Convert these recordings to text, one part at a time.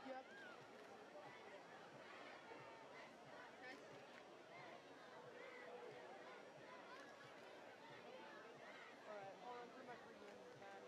Yep. Alright, hold on for my pregame, man.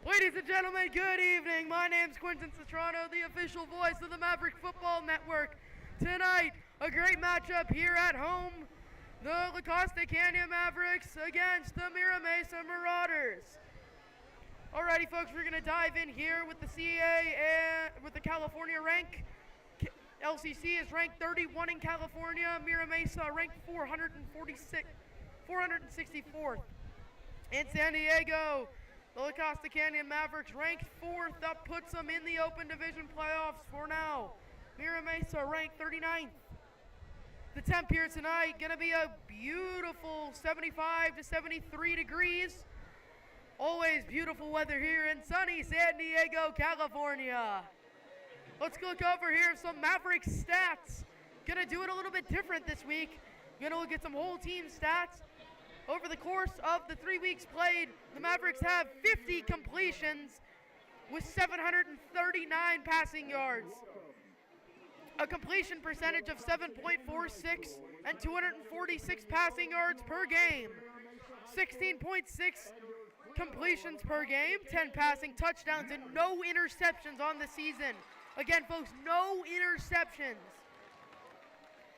Ladies and gentlemen, good evening. My name's Quentin Citrano, the official voice of the Maverick Football Network. Tonight, a great matchup here at home. The La Costa Canyon Mavericks against the Mira Mesa Marauders. Alrighty, folks, we're going to dive in here with the CA and with the California rank. LCC is ranked 31 in California. Mira Mesa ranked 464th. In San Diego, the La Costa Canyon Mavericks ranked 4th. That puts them in the open division playoffs for now. Mira Mesa ranked 39th. The temp here tonight going to be a beautiful 75 to 73 degrees. Always beautiful weather here in sunny San Diego, California. Let's look over here some Mavericks stats. Going to do it a little bit different this week. Going to look at some whole team stats. Over the course of the 3 weeks played, the Mavericks have 50 completions with 739 passing yards. A completion percentage of 7.46 and 246 passing yards per game. 16.6 completions per game, 10 passing touchdowns, and no interceptions on the season. Again, folks, no interceptions.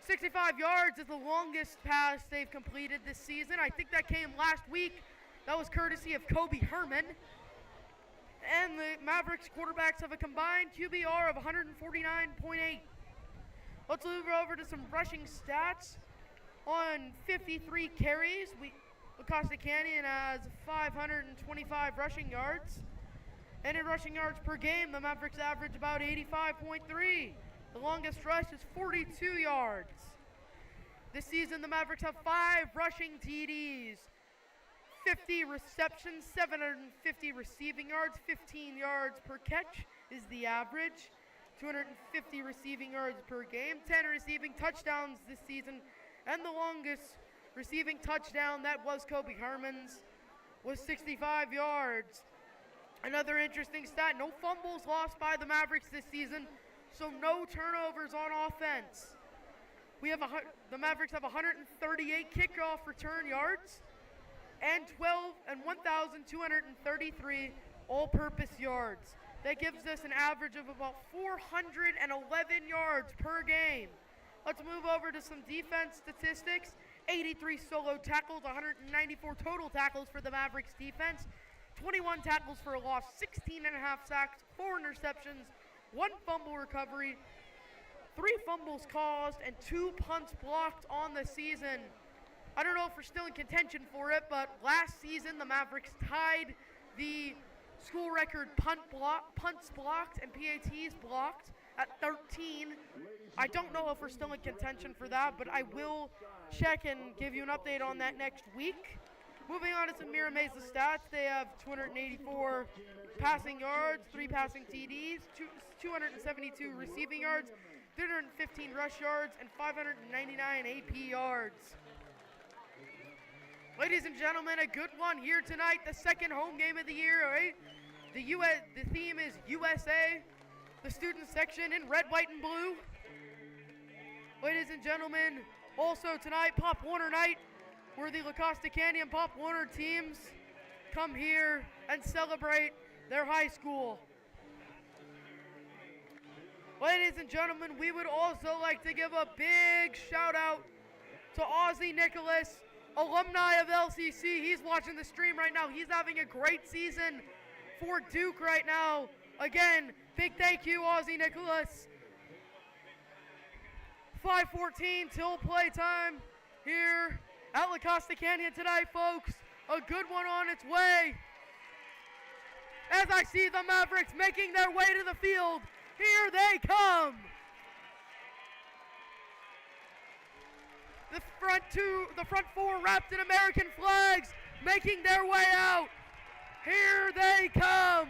65 yards is the longest pass they've completed this season. I think that came last week. That was courtesy of Kobe Herman. And the Mavericks quarterbacks have a combined QBR of 149.8. Let's move over to some rushing stats. On 53 carries, La Costa Canyon has 525 rushing yards. And in rushing yards per game, the Mavericks average about 85.3. The longest rush is 42 yards. This season, the Mavericks have 5 rushing TDs, 50 receptions, 750 receiving yards, 15 yards per catch is the average, 250 receiving yards per game, 10 receiving touchdowns this season, and the longest receiving touchdown, that was Kobe Herman's, was 65 yards. Another interesting stat, no fumbles lost by the Mavericks this season. So no turnovers on offense. The Mavericks have 138 kickoff return yards and 1,233 all-purpose yards. That gives us an average of about 411 yards per game. Let's move over to some defense statistics. 83 solo tackles, 194 total tackles for the Mavericks defense. 21 tackles for a loss, 16.5 sacks, 4 interceptions, 1 fumble recovery, 3 fumbles caused, and 2 punts blocked on the season. I don't know if we're still in contention for it, but last season the Mavericks tied the school record punts blocked and PATs blocked at 13. I don't know if we're still in contention for that, but I will check and give you an update on that next week. Moving on to some Mira Mesa stats, they have 284 passing yards, 3 passing TDs, 272 receiving yards, 315 rush yards, and 599 AP yards. Ladies and gentlemen, a good one here tonight, the second home game of the year, all right? The theme is USA, the student section in red, white, and blue. Ladies and gentlemen, also tonight, Pop Warner night, where the La Costa Canyon Pop Warner teams come here and celebrate their high school. Ladies and gentlemen, we would also like to give a big shout out to Ozzie Nicholas, alumni of LCC. He's watching the stream right now. He's having a great season for Duke right now. Again, big thank you, Ozzie Nicholas. 5:14 till playtime here at La Costa Canyon tonight, folks. A good one on its way. As I see the Mavericks making their way to the field, here they come. The front four wrapped in American flags, making their way out. Here they come.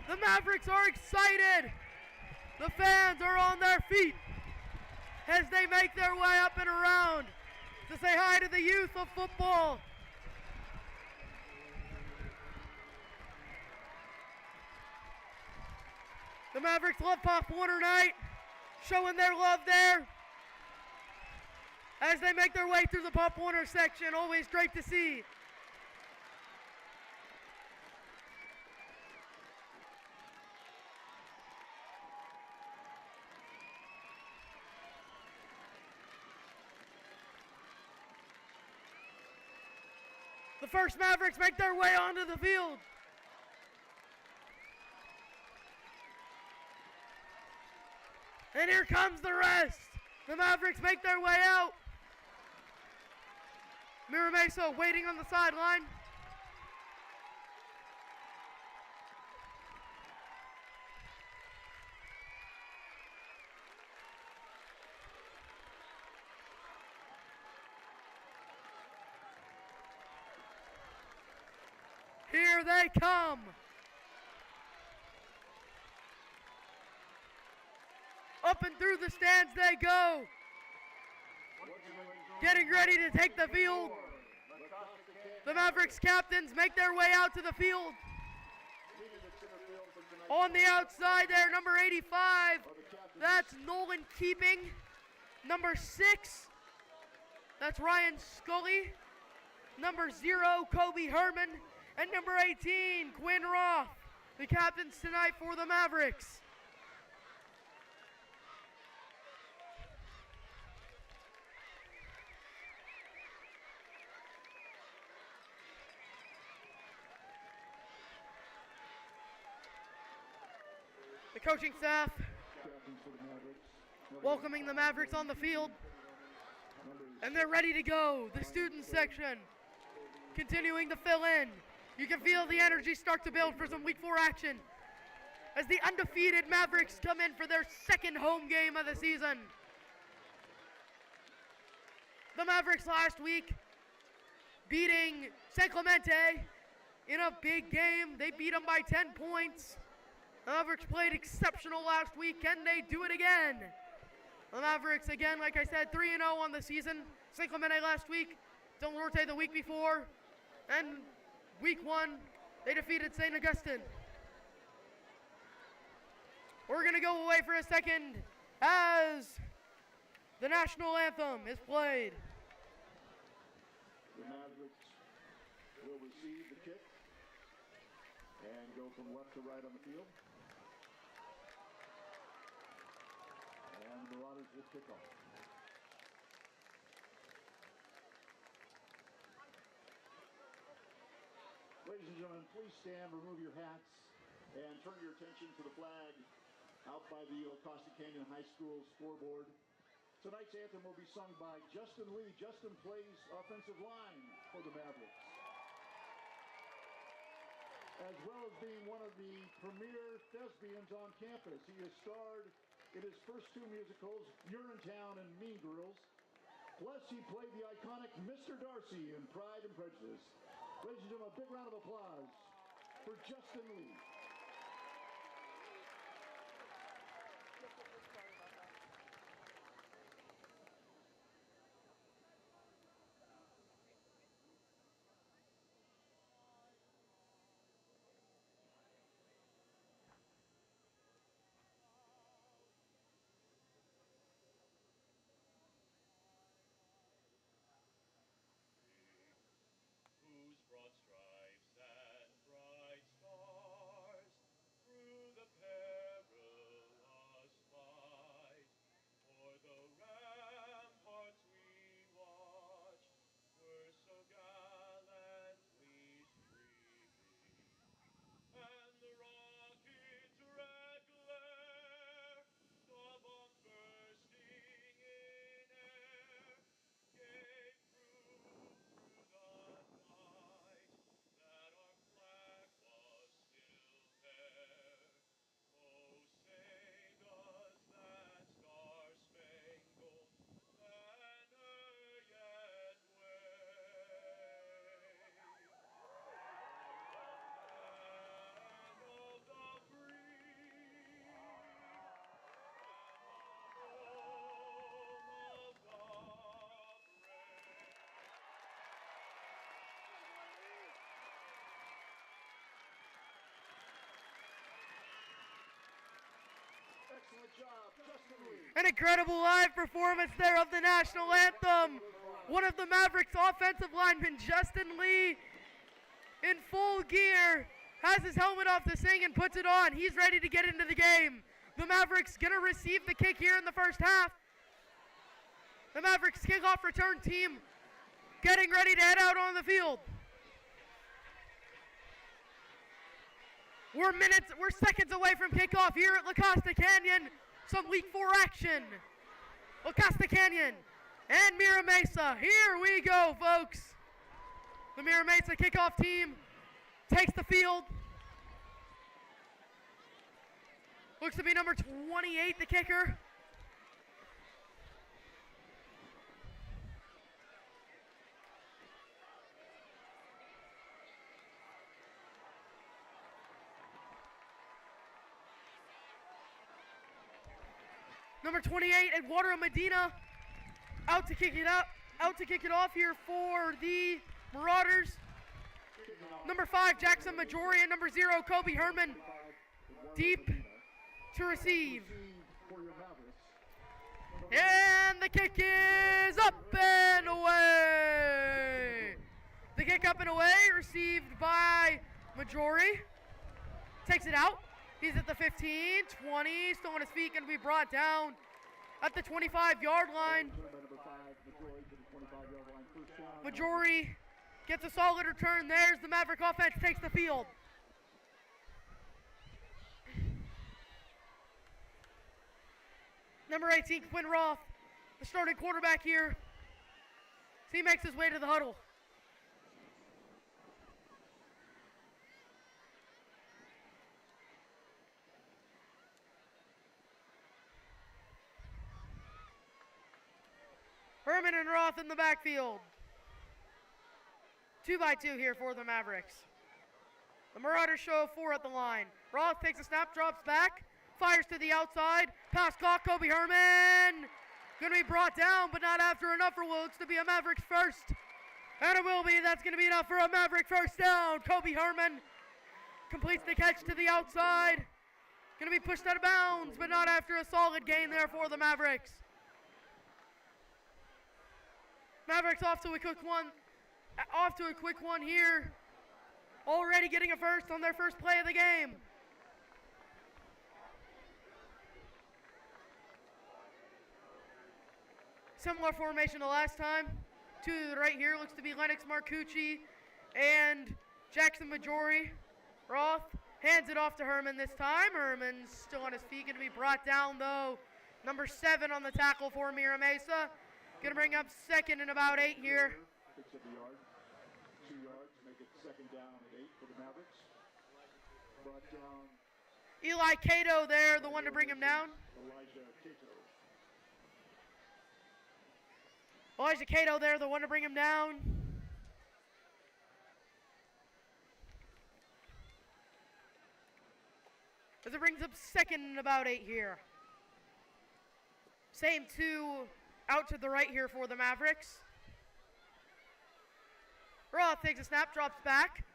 The Mavericks are excited. The fans are on their feet as they make their way up and around to say hi to the youth of football. The Mavericks love Pop Warner night, showing their love there as they make their way through the Pop Warner section. Always great to see. The first Mavericks make their way onto the field. And here comes the rest. The Mavericks make their way out. Mira Mesa waiting on the sideline. Here they come. Up and through the stands they go. Getting ready to take the field. The Mavericks captains make their way out to the field. On the outside there, number 85, that's Nolan Keeping. Number 6, that's Ryan Scully. Number 0, Kobe Herman. And number 18, Quinn Roth, the captains tonight for the Mavericks. The coaching staff welcoming the Mavericks on the field. And they're ready to go. The student section continuing to fill in. You can feel the energy start to build for some Week 4 action as the undefeated Mavericks come in for their second home game of the season. The Mavericks last week beating San Clemente in a big game. They beat them by 10 points. The Mavericks played exceptional last week. Can they do it again? The Mavericks, again, like I said, 3-0 on the season. San Clemente last week, Del Norte the week before, and Week 1, they defeated St. Augustine. We're going to go away for a second as the national anthem is played. The Mavericks will receive the kick and go from left to right on the field. And the Marauders will kick off. Ladies and gentlemen, please stand, remove your hats, and turn your attention to the flag out by the La Costa Canyon High School scoreboard. Tonight's anthem will be sung by Justin Lee. Justin plays offensive line for the Mavericks, as well as being one of the premier thespians on campus. He has starred in his first 2 musicals, Urinetown and Mean Girls, Plus, he played the iconic Mr. Darcy in Pride and Prejudice. Ladies and gentlemen, a big round of applause for Justin Lee. Whose broad stripes and bright stars through the perilous fight o'er the ramparts we watched were so gallantly streaming, and the rocket's red glare saw bombs bursting in air gave proof through the night that our flag was still there. Oh, say does that star-spangled banner yet wave? Land of the free and the home of the brave. Excellent job, Justin Lee. An incredible live performance there of the national anthem. One of the Mavericks offensive linemen, Justin Lee, in full gear, has his helmet off to sing and puts it on. He's ready to get into the game. The Mavericks gonna receive the kick here in the first half. The Mavericks kickoff return team getting ready to head out on the field. We're seconds away from kickoff here at La Costa Canyon. Some Week 4 action. La Costa Canyon and Mira Mesa. Here we go, folks. The Mira Mesa kickoff team takes the field. Looks to be number 28, the kicker. Number 28, Eduardo Medina, out to kick it off here for the Marauders. Number 5, Jackson Majori, and number 0, Kobe Herman, deep to receive. And the kick is up and away. The kick up and away, received by Majori. Takes it out. He's at the 15, 20, still on his feet, going to be brought down at the 25-yard line. Majori gets a solid return. There's the Maverick offense, takes the field. Number 18, Quinn Roth, the starting quarterback here. So he makes his way to the huddle. Herman and Roth in the backfield. 2x2 here for the Mavericks. The Marauders show 4 at the line. Roth takes a snap, drops back, fires to the outside. Pass caught, Kobe Herman. Going to be brought down, but not after enough for what looks to be a Mavericks first. And it will be. That's going to be enough for a Maverick first down. Kobe Herman completes the catch to the outside. Going to be pushed out of bounds, but not after a solid gain there for the Mavericks. Mavericks off to a quick one here. Already getting a first on their first play of the game. Similar formation to last time. To the right here looks to be Lennox Marcucci and Jackson Majori. Roth hands it off to Herman this time. Herman's still on his feet, going to be brought down though. Number 7 on the tackle for Mira Mesa. Going to bring up second and about 8 here. Picks up a yard, 2 yards, make it second down at 8 for the Mavericks. Brought down. Eli Cato there, the one to bring him down. Elijah Cato. Elijah Cato there, the one to bring him down. As it brings up second and about 8 here. Same two out to the right here for the Mavericks. Roth takes a snap, drops back.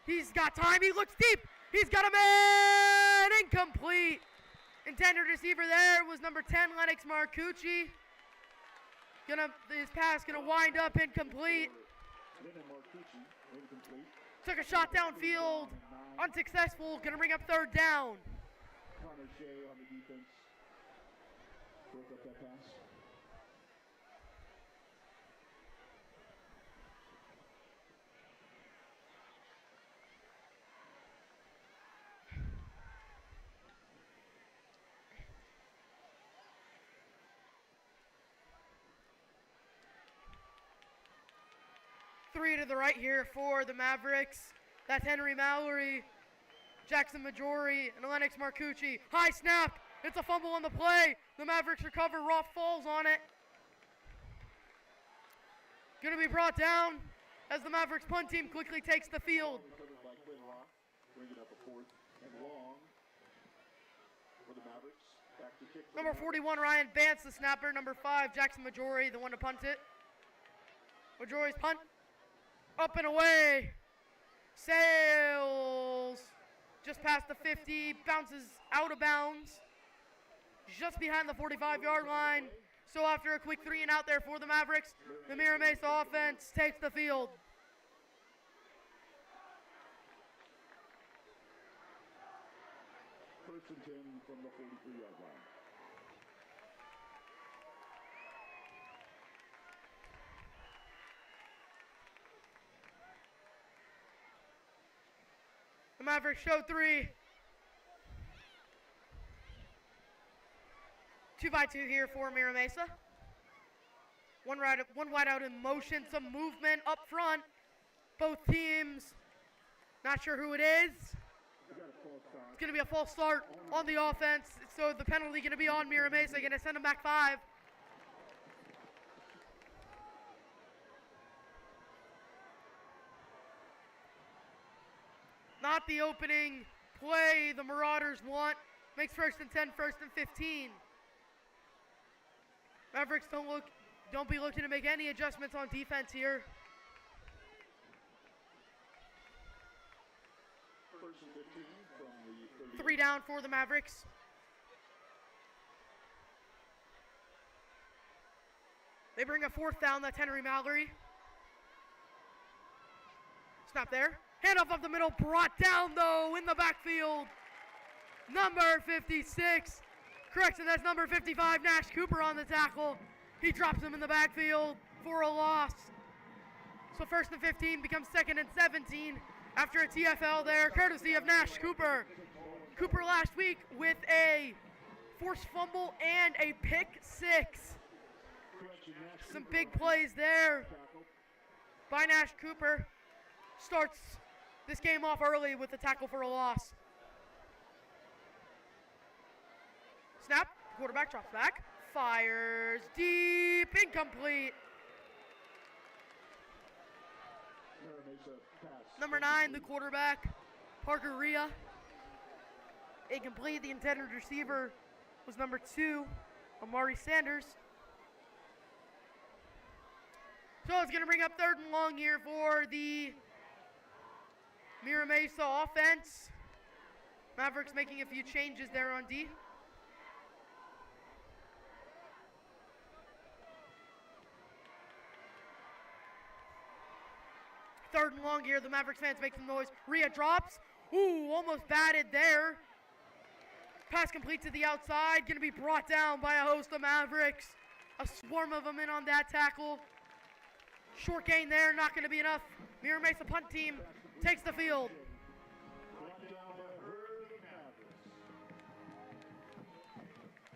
He's got time, he looks deep. He's got a man, incomplete. Intended receiver there was number 10, Lennox Marcucci. His pass gonna wind up incomplete. Took a shot downfield, unsuccessful, gonna bring up third down. Connor Shea on the defense. Broke up that pass. Three to the right here for the Mavericks. That's Henry Mallory, Jackson Majori, and Lennox Marcucci. High snap. It's a fumble on the play. The Mavericks recover. Roth falls on it. Going to be brought down as the Mavericks punt team quickly takes the field. Bring it up a fourth and long for the Mavericks. Back to kick. Number 41, Ryan Bance, the snapper. Number 5, Jackson Majori, the one to punt it. Majori's punt. Up and away. Sails just past the 50, bounces out of bounds, just behind the 45-yard line. So after a quick 3 and out there for the Mavericks, the Mira Mesa offense takes the field. First and 10 from the 43-yard line. The Mavericks show 3. 2-by-2 here for Mira Mesa. One wide out in motion, some movement up front. Both teams, not sure who it is. It's going to be a false start on the offense, so the penalty going to be on Mira Mesa, going to send them back 5. Not the opening play the Marauders want. Makes first and 10, first and 15. Mavericks don't be looking to make any adjustments on defense here. First and 15 from the 3 down for the Mavericks. They bring a 4th down, that's Henry Mallory. Snap there. Handoff up the middle, brought down though in the backfield. Number 56. Correction, that's number 55, Nash Cooper on the tackle. He drops him in the backfield for a loss. So first and 15 becomes second and 17 after a TFL there, courtesy of Nash Cooper. Cooper last week with a forced fumble and a pick 6. Some big plays there by Nash Cooper. Starts this game off early with a tackle for a loss. Snap, quarterback drops back, fires deep, incomplete. Number 9, the quarterback, Parker Rhea. Incomplete, the intended receiver was number 2, Amari Sanders. So it's going to bring up third and long here for the Mira Mesa offense. Mavericks making a few changes there on D. Third and long here, the Mavericks fans make some noise. Rhea drops. Ooh, almost batted there. Pass complete to the outside, gonna be brought down by a host of Mavericks. A swarm of them in on that tackle. Short gain there, not gonna be enough. Mira Mesa punt team takes the field.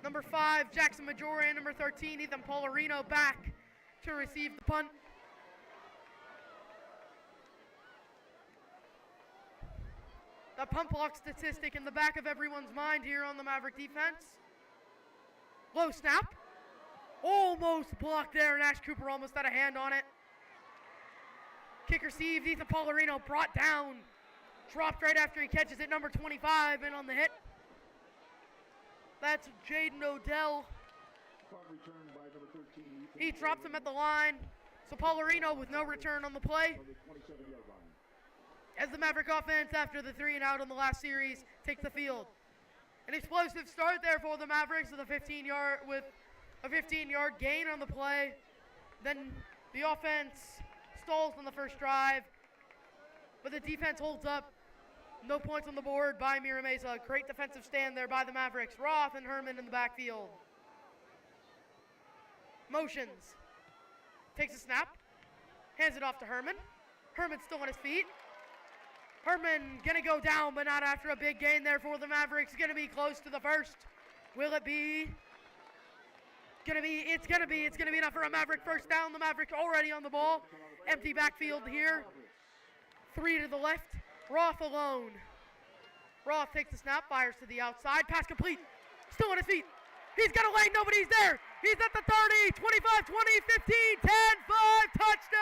Number 5, Jackson Majori, and number 13, Ethan Polarino back to receive the punt. The punt block statistic in the back of everyone's mind here on the Maverick defense. Low snap. Almost blocked there, and Ash Cooper almost had a hand on it. Kick received, Ethan Pollarino brought down. Dropped right after he catches it, number 25 in on the hit. That's Jaden Odell. Punt return by number 13. He drops him at the line. So Pollarino with no return on the play. On the 27-yard line. As the Maverick offense, after the 3 and out on the last series, takes the field. An explosive start there for the Mavericks with a 15-yard gain on the play. Then the offense stalls on the first drive, but the defense holds up. No points on the board by Mira Mesa. Great defensive stand there by the Mavericks. Roth and Herman in the backfield. Motions. Takes a snap. Hands it off to Herman. Herman's still on his feet. Herman gonna go down, but not after a big gain there for the Mavericks. Gonna be close to the first. Will it be? It's gonna be enough for a Maverick first down. The Mavericks already on the ball. Empty backfield here. 3 to the left. Roth alone. Roth takes the snap, fires to the outside. Pass complete. Still on his feet. He's got a lane, nobody's there. He's at the 30, 25, 20, 15, 10, 5. Touchdown,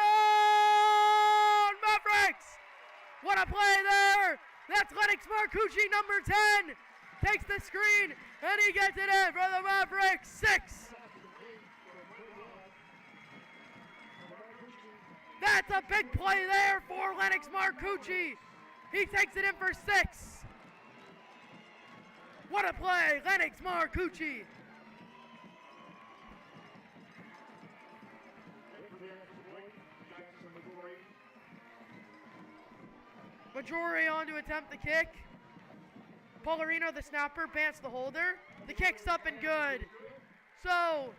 Mavericks. What a play there. That's Lennox Marcucci, number 10. Takes the screen, and he gets it in for the Mavericks. 6. That's a big play there for Lennox Marcucci. He takes it in for 6. What a play, Lennox Marcucci. Majori on to attempt the kick. Pollarino, the snapper, Bance the holder. The kick's up and good. So,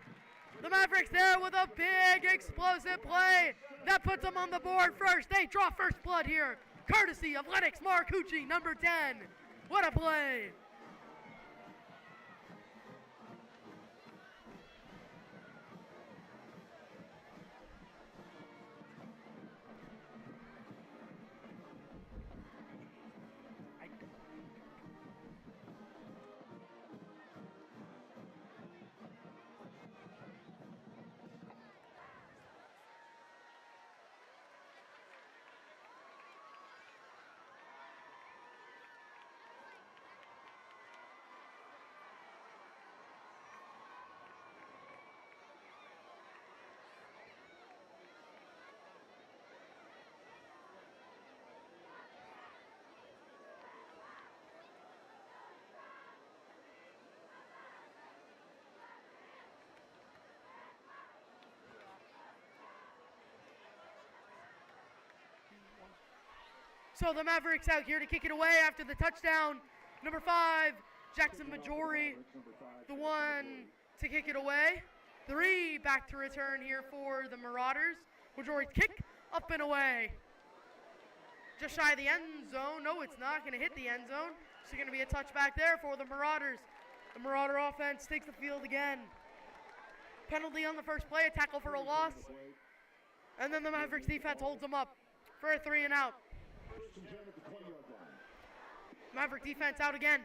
the Mavericks there with a big explosive play. That puts them on the board first. They draw first blood here. Courtesy of Lennox Marcucci, number 10. What a play. So the Mavericks out here to kick it away after the touchdown. Number 5, Jackson Majori, the one to kick it away. 3 back to return here for the Marauders. Majori's kick up and away. Just shy of the end zone. No, it's not going to hit the end zone. So going to be a touchback there for the Marauders. The Marauder offense takes the field again. Penalty on the first play, a tackle for a loss. And then the Mavericks defense holds them up for a 3 and out. Maverick defense out again.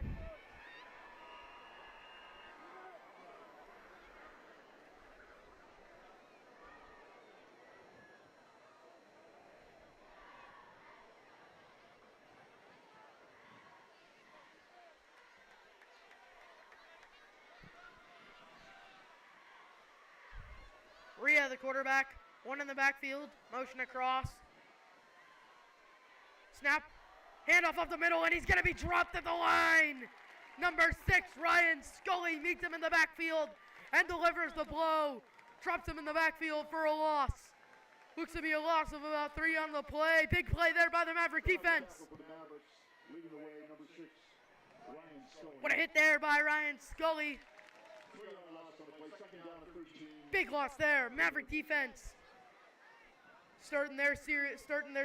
Rhea, the quarterback, one in the backfield, motion across. Snap, handoff up the middle, and he's going to be dropped at the line. Number 6, Ryan Scully meets him in the backfield and delivers the blow. Drops him in the backfield for a loss. Looks to be a loss of about 3 on the play. Big play there by the Maverick defense. What a hit there by Ryan Scully. Big loss there, Maverick defense. Starting their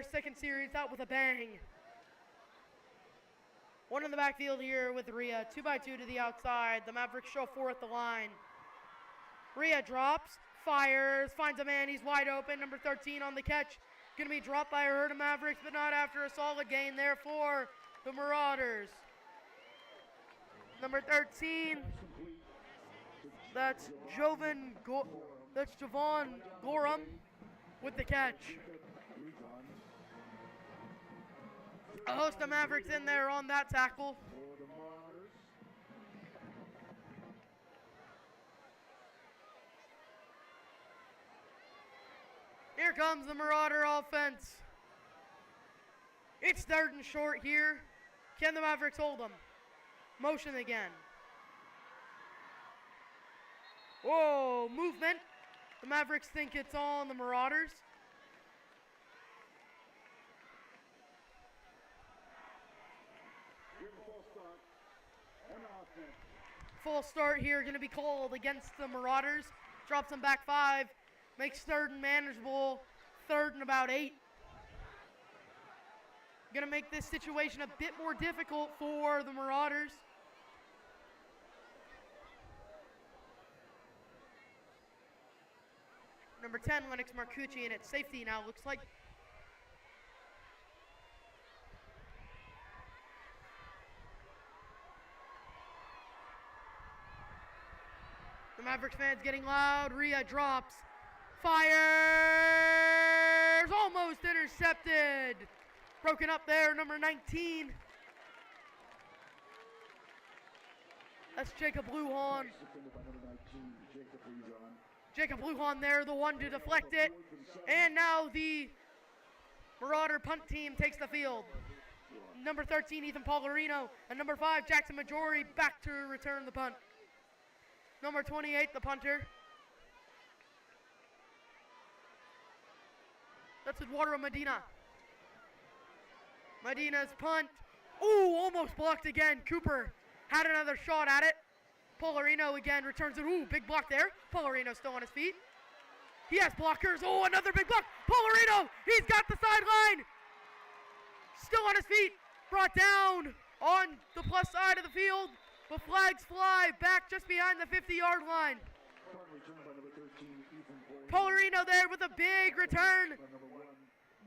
second series out with a bang. One in the backfield here with Rhea. 2x2 to the outside. The Mavericks show 4 at the line. Rhea drops, fires, finds a man. He's wide open. Number 13 on the catch. Going to be dropped by a herd of Mavericks, but not after a solid gain there for the Marauders. Number 13. That's that's Javon Gorham with the catch. A host of Mavericks in there on that tackle. For the Marauders. Here comes the Marauder offense. It's 3rd and short here. Can the Mavericks hold them? Motion again. Whoa, movement. The Mavericks think it's on the Marauders. Here's the full start. And offense. Full start here going to be called against the Marauders. Drops them back 5. Makes 3rd and manageable. 3rd and about 8. Going to make this situation a bit more difficult for the Marauders. Number 10, Lennox Marcucci, and at safety now, looks like. The Mavericks fans getting loud. Rhea drops. Fires! Almost intercepted. Broken up there, number 19. That's Jacob Lujan. Defended by number 19, Jacob Lujan. Jacob Lujan there, the one to deflect it. And now the Marauder punt team takes the field. Number 13, Ethan Paularino. And number 5, Jackson Majori, back to return the punt. Number 28, the punter. That's Eduardo Medina. Medina's punt. Ooh, almost blocked again. Cooper had another shot at it. Paularino again returns it. Ooh, big block there. Paularino still on his feet. He has blockers. Oh, another big block. Paularino, he's got the sideline. Still on his feet. Brought down on the plus side of the field. But flags fly back just behind the 50-yard line. Punt returned by number 13, Ethan Paularino there with a big return. by number 1.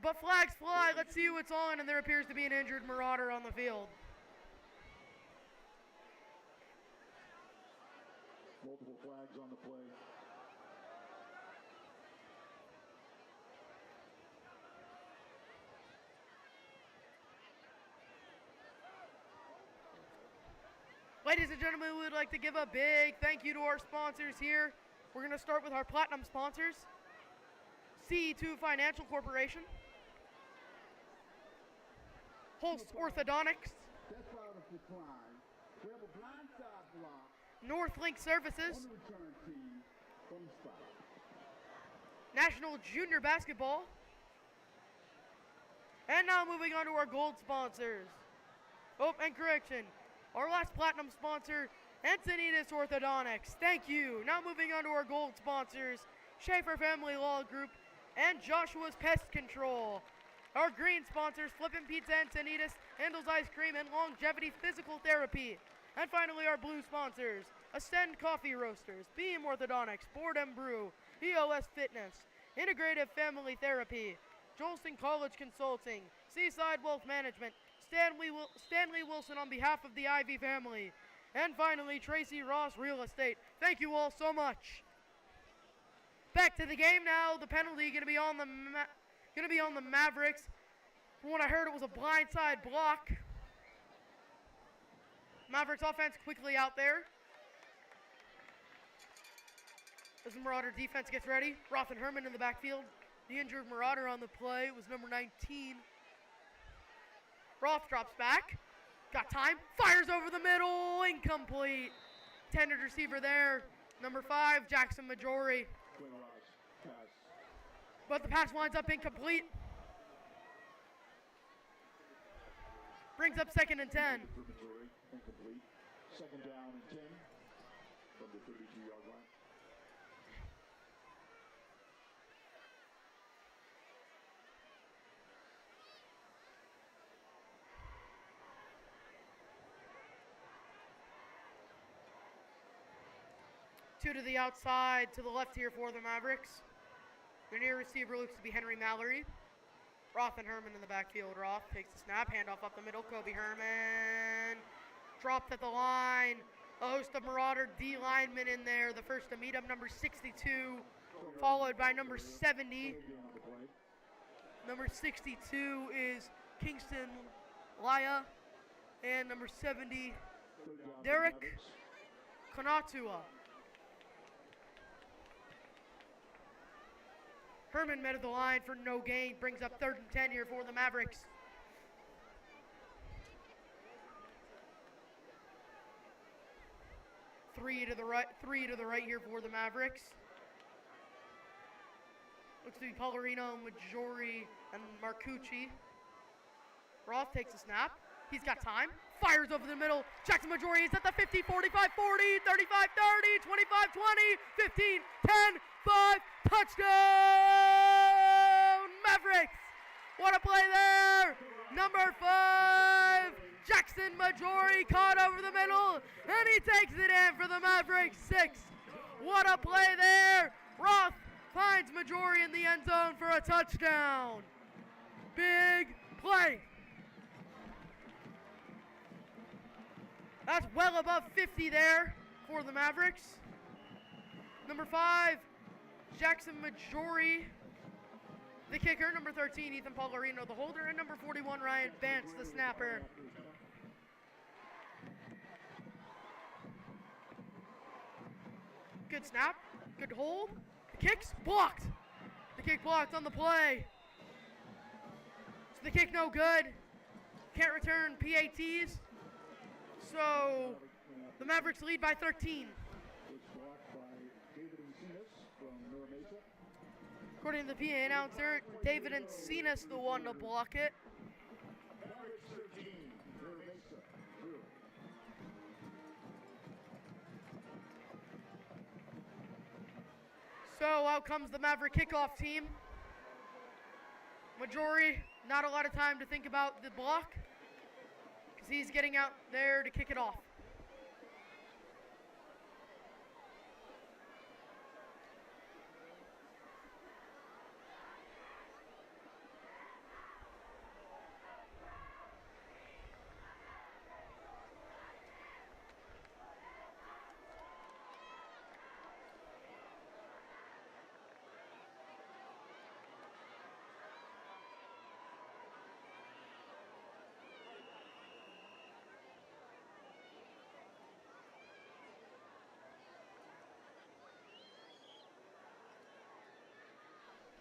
But flags fly. Let's see what's on. And there appears to be an injured Marauder on the field. Multiple flags on the play. Ladies and gentlemen, we would like to give a big thank you to our sponsors here. We're going to start with our platinum sponsors. CE2 Financial Corporation. Holst Orthodontics. That's out of decline. We have a blindside block. Northlink Services. On the return team from spot. National Junior Basketball. And now moving on to our gold sponsors. Oh, and correction. Our last platinum sponsor, Encinitas Orthodontics. Thank you. Now moving on to our gold sponsors, Schaefer Family Law Group and Joshua's Pest Control. Our green sponsors, Flippin' Pizza Encinitas, Handel's Ice Cream, and Longevity Physical Therapy. And finally, our blue sponsors, Ascend Coffee Roasters, Beam Orthodontics, Board and Brew, EOS Fitness, Integrative Family Therapy, Jolston College Consulting, Seaside Wealth Management, Stanley Wilson on behalf of the Ivy family, and finally, Tracy Ross Real Estate. Thank you all so much. Back to the game now. The penalty going to be on the Mavericks. From what I heard, it was a blindside block. Mavericks offense quickly out there. As the Marauder defense gets ready, Roth and Herman in the backfield. The injured Marauder on the play was number 19. Roth drops back. Got time. Fires over the middle. Incomplete. Intended receiver there. Number 5, Jackson Majori. Quinn Ross, pass. But the pass winds up incomplete. Brings up 2nd and 10. For Missouri, incomplete. 2nd down and 10 from the 32-yard line. Two to the outside, to the left here for the Mavericks. Their near receiver looks to be Henry Mallory. Roth and Herman in the backfield. Roth takes the snap, handoff up the middle. Kobe Herman dropped at the line A host of Marauder D linemen in there. The first to meet up, number 62, followed by number 70. Number 62 is Kingston Laya, and number 70, Derek Konatua. Herman met at the line for no gain, brings up 3rd and 10 here for the Mavericks. Three to the right here for the Mavericks. Looks to be Pollarino, Majori, and Marcucci. Roth takes a snap. He's got time. Fires over the middle. Jackson Majori is at the 50, 45, 40, 35, 30, 25, 20, 15, 10, 5. Touchdown, Mavericks! What a play there! Number 5, Jackson Majori caught over the middle, and he takes it in for the Mavericks 6. What a play there! Roth finds Majori in the end zone for a touchdown. Big play. That's well above 50 there for the Mavericks. Number 5, Jackson Majori, the kicker. Number 13, Ethan Pollarino, the holder. And number 41, Ryan Vance, the snapper. Good snap, good hold. The kick's blocked. The kick blocked on the play. So the kick no good. Can't return PATs. So the Mavericks lead by 13. According to the PA announcer, David Encinas the one to block it. So out comes the Maverick kickoff team. Majori, not a lot of time to think about the block, because he's getting out there to kick it off.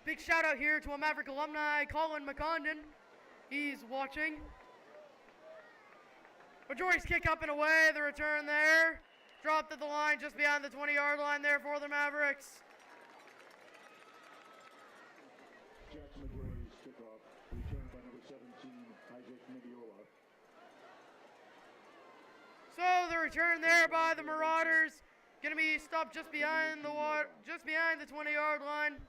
Big shout out here to a Maverick alumni, Colin McCondon. He's watching. Majori's kick up and away, the return there. Dropped at the line just beyond the 20-yard line there for the Mavericks. Jackson Majori's kickoff, returned by number 17, Isaac Mendiola. So the return there by the Marauders, gonna be stopped just behind the 20-yard line.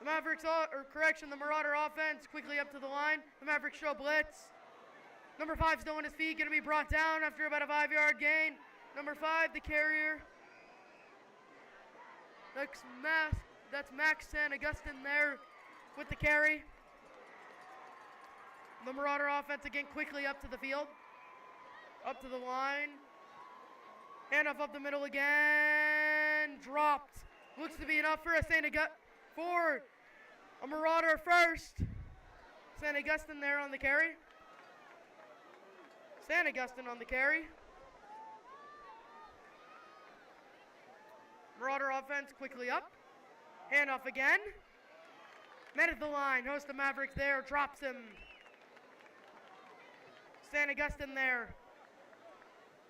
The Mavericks, the Marauder offense quickly up to the line. The Mavericks show blitz. Number 5 still on his feet, gonna be brought down after about a 5-yard gain. Number 5, the carrier. That's Max San Augustine there with the carry. The Marauder offense again quickly up to the field. Up to the line. Handoff up the middle again. Dropped. Looks to be enough for for a Marauder first. San Augustine there on the carry. San Augustine on the carry. Marauder offense quickly up. Handoff again. Met at the line. Host of Mavericks there. Drops him. San Augustine there.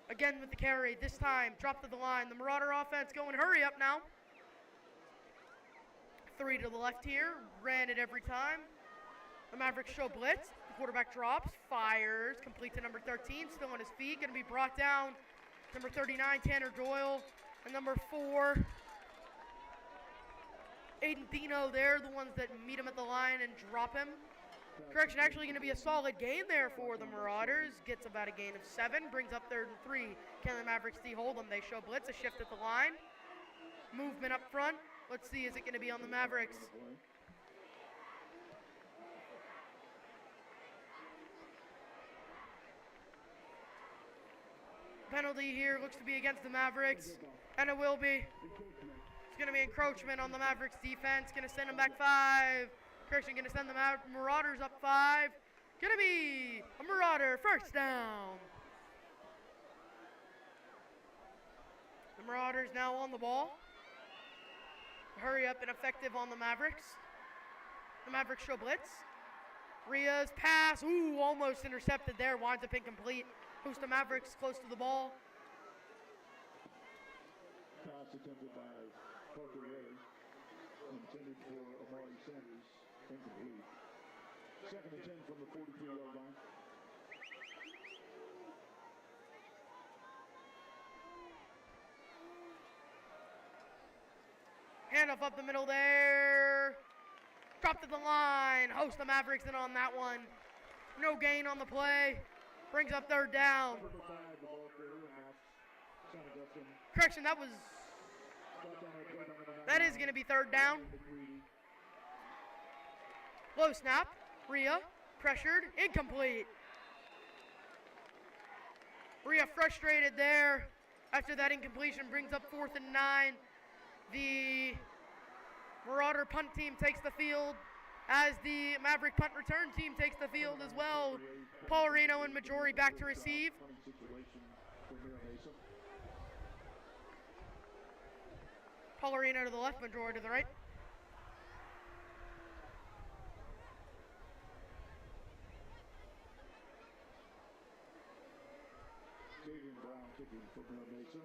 Again with the carry. This time dropped to the line. The Marauder offense going hurry up now. 3 to the left here. Ran it every time. The Mavericks show blitz. The quarterback drops. Fires. Complete to number 13. Still on his feet. Going to be brought down. Number 39, Tanner Doyle. And number 4, Aiden Dino there. The ones that meet him at the line and drop him. Correction, actually going to be a solid gain there for the Marauders. Gets about a gain of 7. Brings up 3rd and 3. Can the Mavericks hold them? They show blitz. A shift at the line. Movement up front. Let's see, is it going to be on the Mavericks? Penalty here looks to be against the Mavericks, and it will be. It's going to be encroachment on the Mavericks defense. Going to send them back 5. Christian going to send the Marauders up 5. Going to be a Marauder first down. The Marauders now on the ball. Hurry up and effective on the Mavericks. The Mavericks show blitz. Ria's pass, ooh, almost intercepted there, winds up incomplete. Host the Mavericks close to the ball. Pass attempted by Parker Ray, intended for Amari Sanders, incomplete. 2nd and 10 from the 43-yard line. Handoff up the middle there. Dropped at the line. Host the Mavericks in on that one. No gain on the play. Brings up 3rd down. Correction, that is going to be 3rd down. Low snap. Ria pressured. Incomplete. Ria frustrated there after that incompletion. Brings up 4th and 9. The Marauder punt team takes the field as the Maverick punt return team takes the field as well. Paularino and Majori back to receive. Paularino to the left, Majori to the right. Brown kicking for Mira Mesa.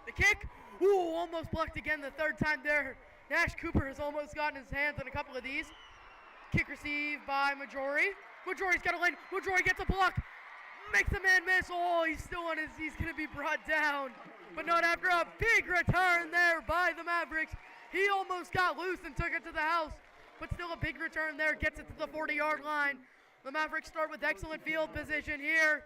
The kick, ooh, almost blocked again the 3rd time there. Nash Cooper has almost gotten his hands on a couple of these. Kick received by Majori. Majori's got a lane. Majori gets a block. Makes the man miss. Oh, he's still on his, he's going to be brought down. But not after a big return there by the Mavericks. He almost got loose and took it to the house. But still a big return there. Gets it to the 40-yard line. The Mavericks start with excellent field position here.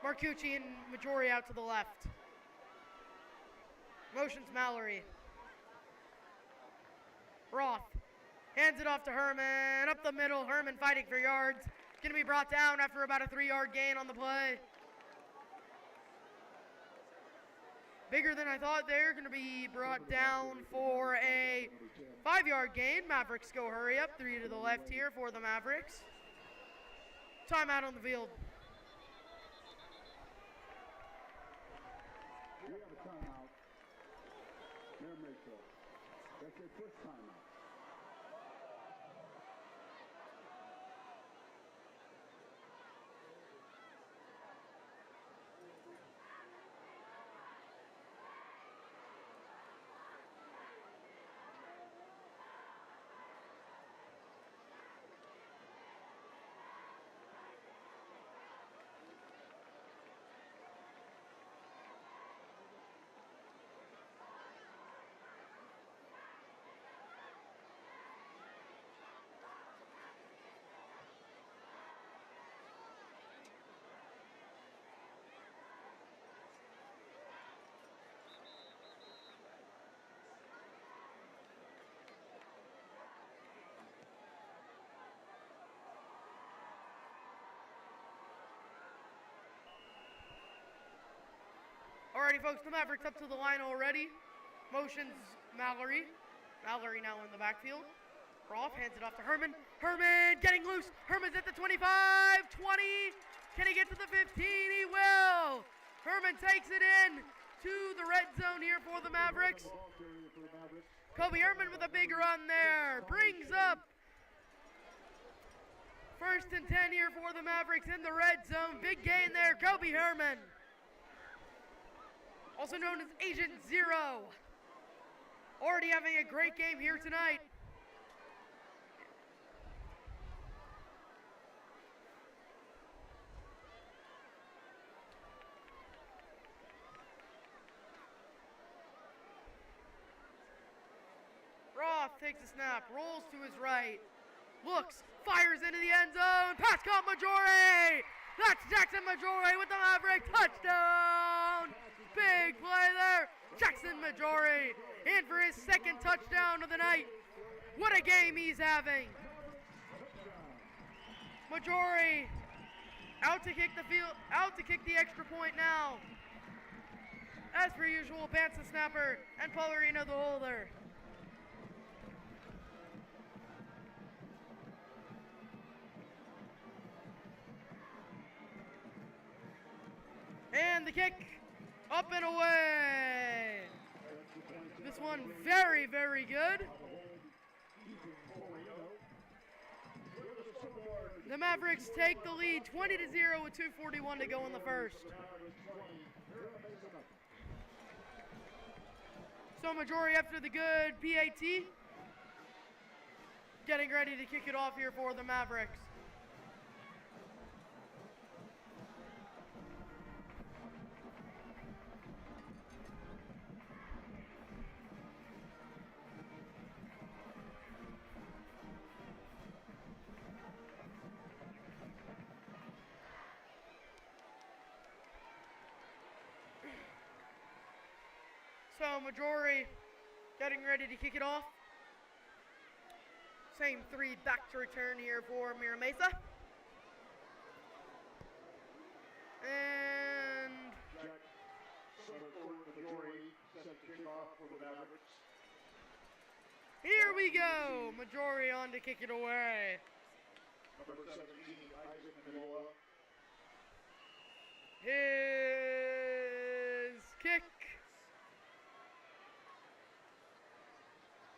Marcucci and Majori out to the left. Motions Mallory. Roth hands it off to Herman. Up the middle, Herman fighting for yards. Going to be brought down after about a 3-yard gain on the play. Bigger than I thought. They're going to be brought down for a 5-yard gain. Mavericks go hurry up. 3 to the left here for the Mavericks. Timeout on the field. We have a timeout. Mira Mesa. That's their first timeout. Alrighty, folks, the Mavericks up to the line already. Motions Mallory. Mallory now in the backfield. Roth hands it off to Herman. Herman getting loose. Herman's at the 25, 20. Can he get to the 15? He will. Herman takes it in to the red zone here for the Mavericks. Kobe Herman with a big run there. Brings up 1st and 10 here for the Mavericks in the red zone. Big gain there, Kobe Herman. Also known as Agent Zero. Already having a great game here tonight. Roth takes a snap, rolls to his right. looks, fires into the end zone, pass caught Majore! That's Jackson Majore with the Maverick touchdown! Big play there, Jackson Majore in for his second touchdown of the night. What a game he's having. Majore out to kick the extra point now. As per usual, Bance the snapper and Paulerino the holder. And the kick, up and away. This one very, very good. The Mavericks take the lead 20-0 with 2:41 to go in the first. So Majore after the good PAT, getting ready to kick it off here for the Mavericks. So Majore getting ready to kick it off. Same three back to return here for Mira Mesa. And here we go. Majore on to kick it away. Number 17, Isaac Manola. His kick.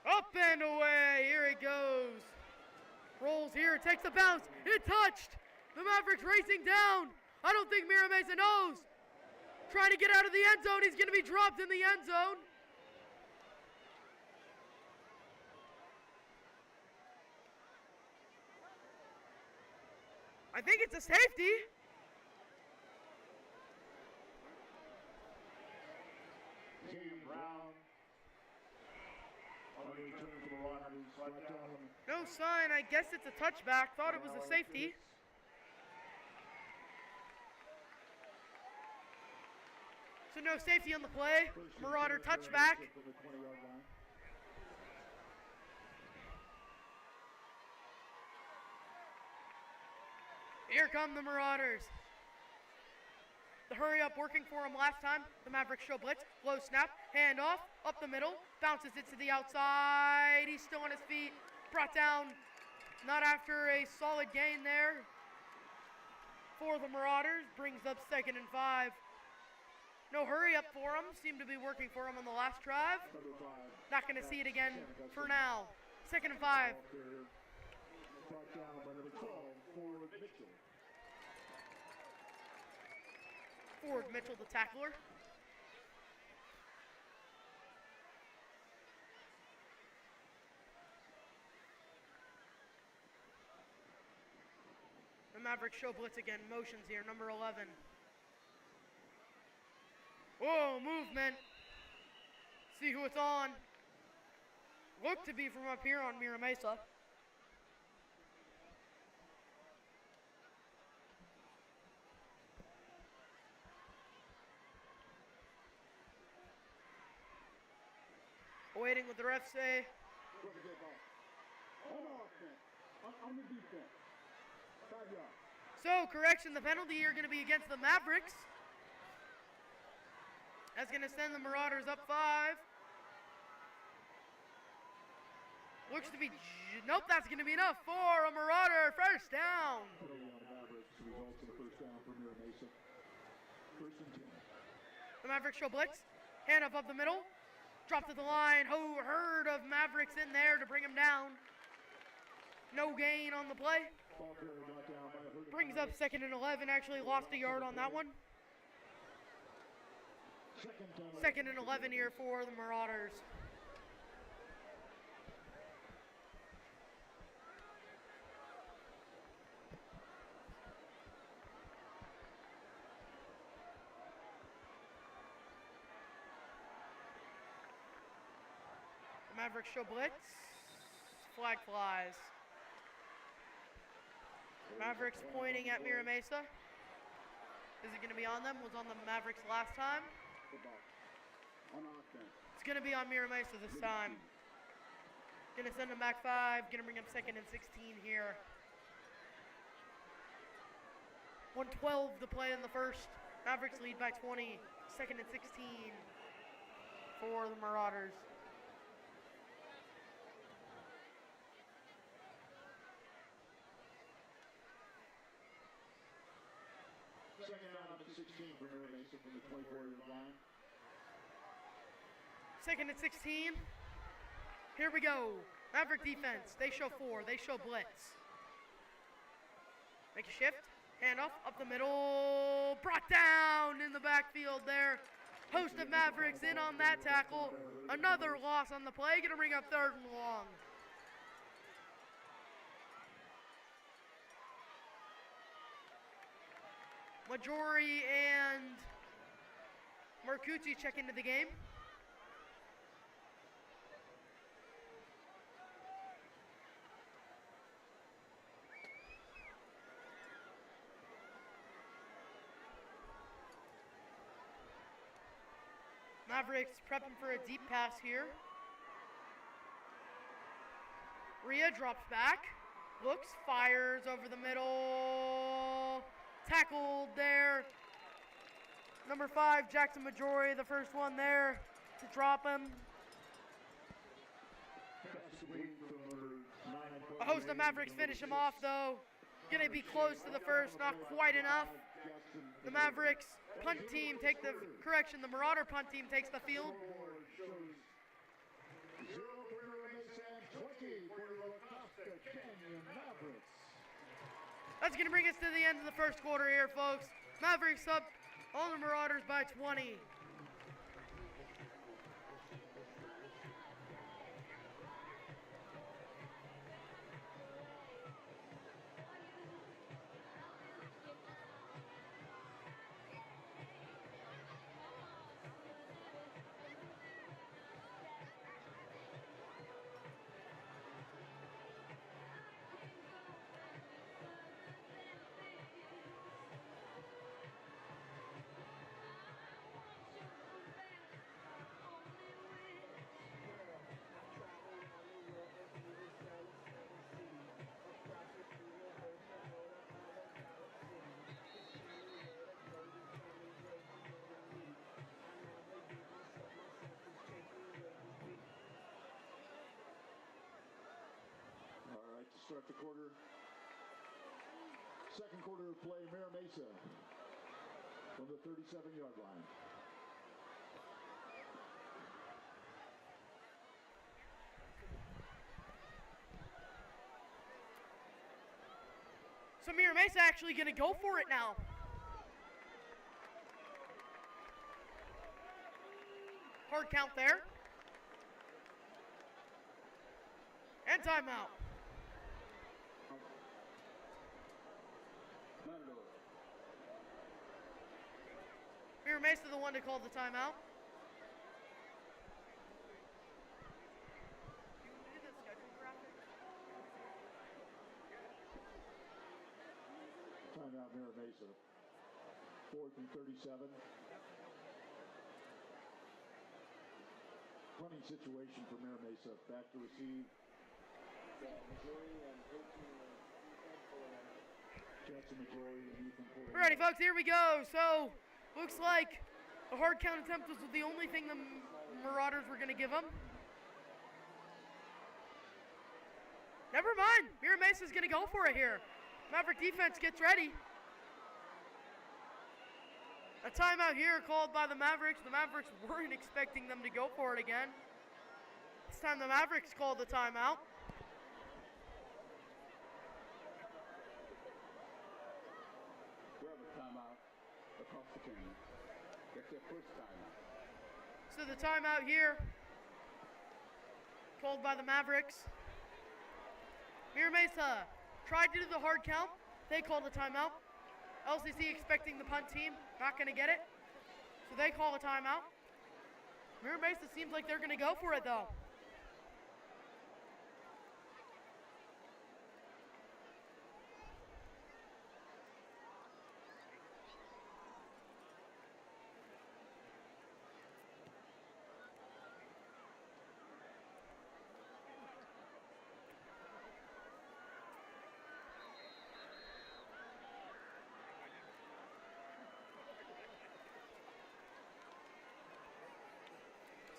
Up and away, here it goes. Rolls here, takes the bounce, it touched. The Mavericks racing down. I don't think Mira Mesa knows. Trying to get out of the end zone, he's gonna be dropped in the end zone. I think it's a safety. No sign, I guess it's a touchback. Thought it was a safety. So no safety on the play. Marauder touchback. Here come the Marauders. The hurry up working for him last time. The Mavericks show blitz. Low snap. Hand off. Up the middle. Bounces it to the outside. He's still on his feet. Brought down. Not after a solid gain there for the Marauders. Brings up 2nd and 5. No hurry up for him. Seemed to be working for him on the last drive. Not going to see it again for now. 2nd and 5. Ford Mitchell, the tackler. The Mavericks show blitz again. Motions here, number 11. Whoa, movement. See who it's on. Look to be from up here on Mira Mesa. Waiting with the refs say. So, correction, the penalty here going to be against the Mavericks. That's going to send the Marauders up 5. Looks to be, nope, that's going to be enough for a Marauder first down. The Mavericks show blitz. Hand up the middle. Drop to the line. Herd of Mavericks in there to bring him down. No gain on the play. Brings up 2nd and 11. Actually lost a yard on that one. 2nd and 11 here for the Marauders. Mavericks show blitz. Flag flies. Mavericks pointing at Mira Mesa. Is it going to be on them? Was on the Mavericks last time. On offense. It's going to be on Mira Mesa this time. Going to send them back 5. Going to bring up 2nd and 16 here. 1:12 to play in the first. Mavericks lead by 20. 2nd and 16 for the Marauders. Second down and 16 for Mira Mesa from the 24-yard line. 2nd and 16. Here we go. Maverick defense. They show 4. They show blitz. Make a shift. Handoff up the middle. Brought down in the backfield there. Host of Mavericks in on that tackle. Another loss on the play. Going to bring up 3rd and long. Majori and Marcucci check into the game. Mavericks prepping for a deep pass here. Rhea drops back, looks, fires over the middle. Tackled there. Number 5, Jackson Majori, the first one there to drop him. A host of Mavericks finish him off though. Gonna be close to the first, not quite enough. The Mavericks punt team take the correction. The Marauder punt team takes the field. That's going to bring us to the end of the first quarter here, folks. Mavericks up on the Marauders by 20. Start the quarter. Second quarter of play, Mira Mesa from the 37-yard line. So Mira Mesa actually going to go for it now. Hard count there. And timeout. Mira Mesa the one to call the timeout. Timeout Mira Mesa. 4th and 37. Punting situation for Mira Mesa. Back to receive. Alrighty, folks, here we go. So, looks like a hard count attempt was the only thing the Marauders were going to give them. Never mind. Mira Mesa's going to go for it here. Maverick defense gets ready. A timeout here called by the Mavericks. The Mavericks weren't expecting them to go for it again. This time the Mavericks called the timeout. So the timeout here, called by the Mavericks. Mira Mesa tried to do the hard count. They called a timeout. LCC expecting the punt team, not going to get it. So they call a timeout. Mira Mesa seems like they're going to go for it though.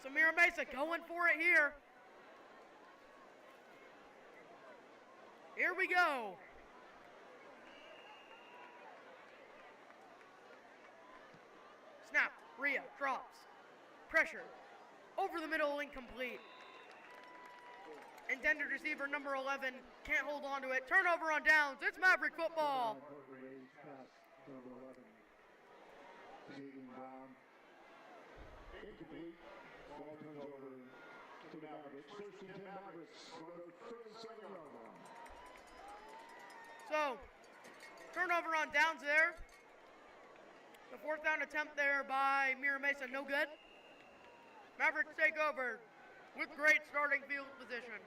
So Mira Mesa going for it here. Here we go. Snap, Rhea drops. Pressure. Over the middle, incomplete. Intended receiver number 11 can't hold on to it. Turnover on downs. It's Maverick football. Incomplete. Ball turns over to Mavericks. First and 10 Mavericks. Going to 37-yard line. So, turnover on downs there. The fourth down attempt there by Mira Mesa, no good. Mavericks take over with great starting field position.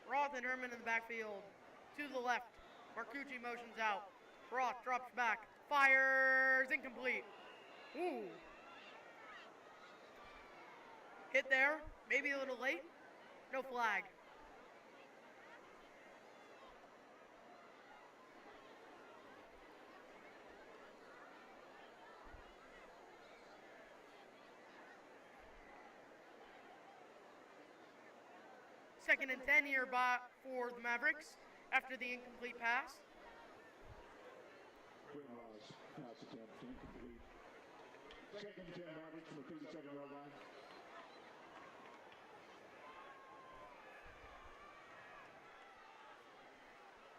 Roth and Herman in the backfield. To the left. Marcucci motions out. Roth drops back. Fires. Incomplete. Ooh. Hit there. Maybe a little late. No flag. Second and 10 here for the Mavericks after the incomplete pass. Pass attempt incomplete. Second and 10 Mavericks from the 37-yard line.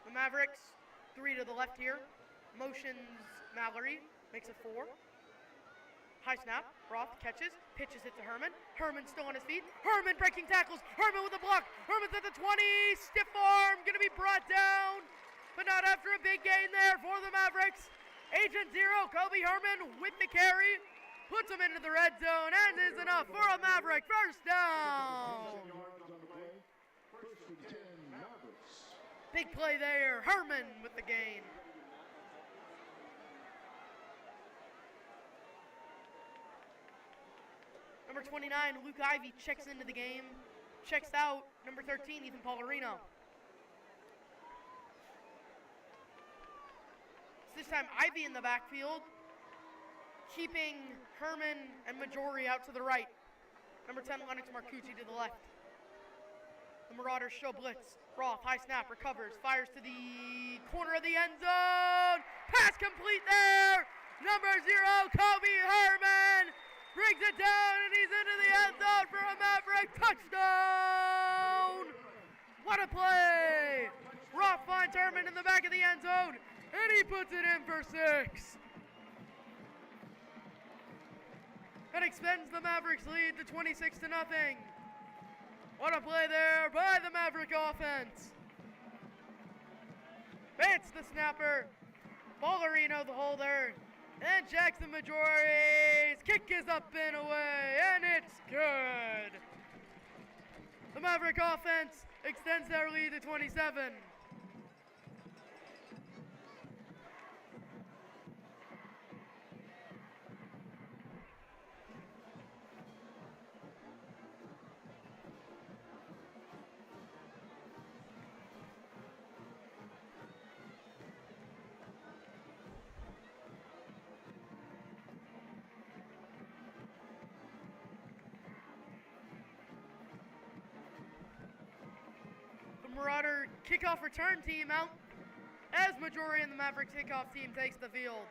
The Mavericks, 3 to the left here. Motions Mallory, makes a 4. High snap, Roth catches, pitches it to Herman. Herman still on his feet. Herman breaking tackles. Herman with a block. Herman's at the 20. Stiff arm, gonna be brought down, but not after a big gain there for the Mavericks. Agent Zero, Kobe Herman with the carry. Puts him into the red zone and is enough for a Maverick first down. First and 10 Mavericks. Big play there, Herman with the gain. Number 29, Luke Ivy checks into the game. Checks out number 13, Ethan Paularino. So this time, Ivy in the backfield, keeping Herman and Majori out to the right. Number 10, Lennox Marcucci to the left. The Marauders show blitz. Roth, high snap, recovers, fires to the corner of the end zone. Pass complete there. Number 0, Kobe Herman. Brings it down, and he's into the end zone for a Maverick touchdown! What a play! Roth finds Herman in the back of the end zone, and he puts it in for 6. That extends the Mavericks lead to 26-0. What a play there by the Maverick offense. It's the snapper. Paularino the holder. And Jackson Majori's kick is up and away, and it's good. The Maverick offense extends their lead to 27. Marauder kickoff return team out as Majori and the Maverick kickoff team takes the field.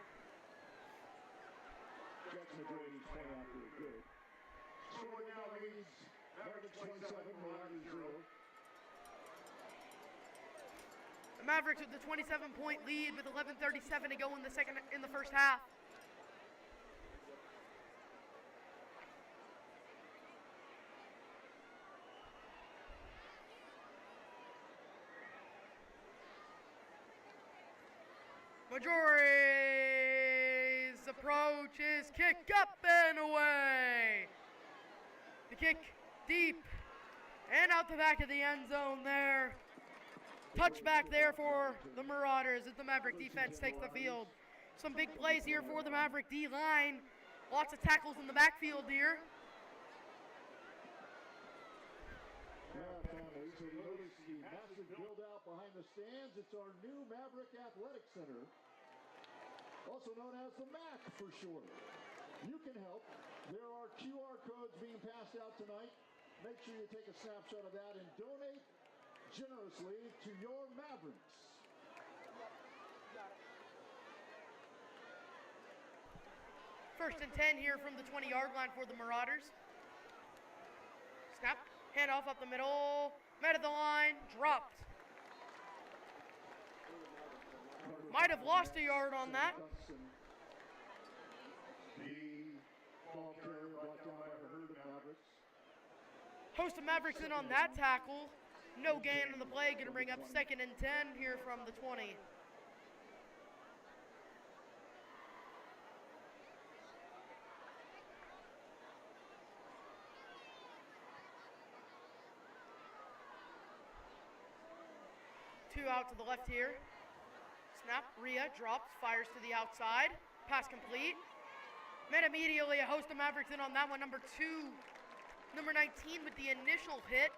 Jackson Majori's point after good. Score now leads Mavericks 27, Marauders 0. The Mavericks with the 27-point lead with 11:37 to go in the first half. Majori's approach is kick up and away. The kick deep and out the back of the end zone there. Touchback there for the Marauders as the Maverick defense takes the field. Some big plays here for the Maverick D-line Lots of tackles in the backfield here. Yeah, families, have you noticed the massive build-out behind the stands? It's our new Maverick Athletic Center, also known as the MAC for short. You can help. There are QR codes being passed out tonight. Make sure you take a snapshot of that and donate generously to your Mavericks. First and 10 here from the 20-yard line for the Marauders. Snap, handoff up the middle, met at the line, dropped. Might have lost a yard on that. The ball carrier brought down by a herd of Mavericks. Host of Mavericks in on that tackle. No gain on the play, gonna bring up second and 10 here from the 20. Two out to the left here. Snap, Rhea drops, fires to the outside. Pass complete. Met immediately, a host of Mavericks in on that one. Number 19 with the initial hit.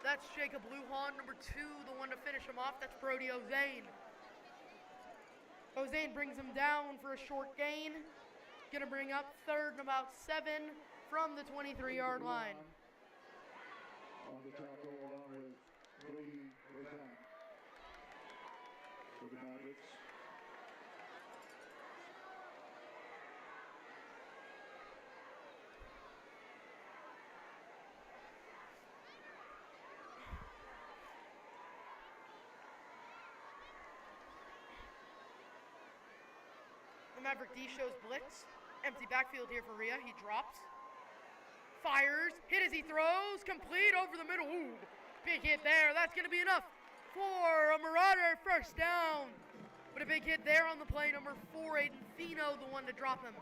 That's Jacob Lujan. Number 2, the one to finish him off, that's Brody Ozane. Ozane brings him down for a short gain. Gonna bring up third and about 7 from the 23-yard line. On the tackle along with Brody Ozane. For the Mavericks. The Maverick D shows blitz. Empty backfield here for Rhea. He drops. Fires. Hit as he throws. Complete over the middle. Ooh, big hit there. That's going to be enough for a Marauder first down. But a big hit there on the play. Number 4, Aiden Fino, the one to drop him.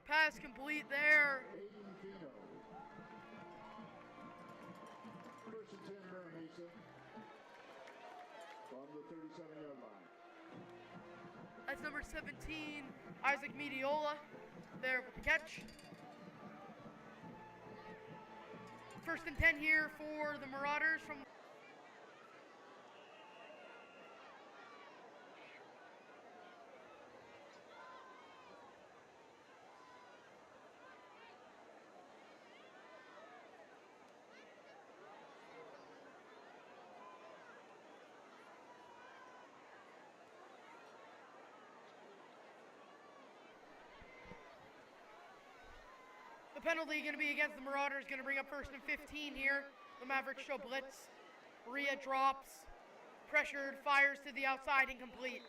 Pass complete there. First and 10, Mira Mesa. From the 37-yard line. That's number 17, Isaac Mediola, there with the catch. First and 10 here for the Marauders from the penalty going to be against the Marauders, going to bring up first and 15 here. The Mavericks show blitz. Rhea drops, pressured, fires to the outside, incomplete.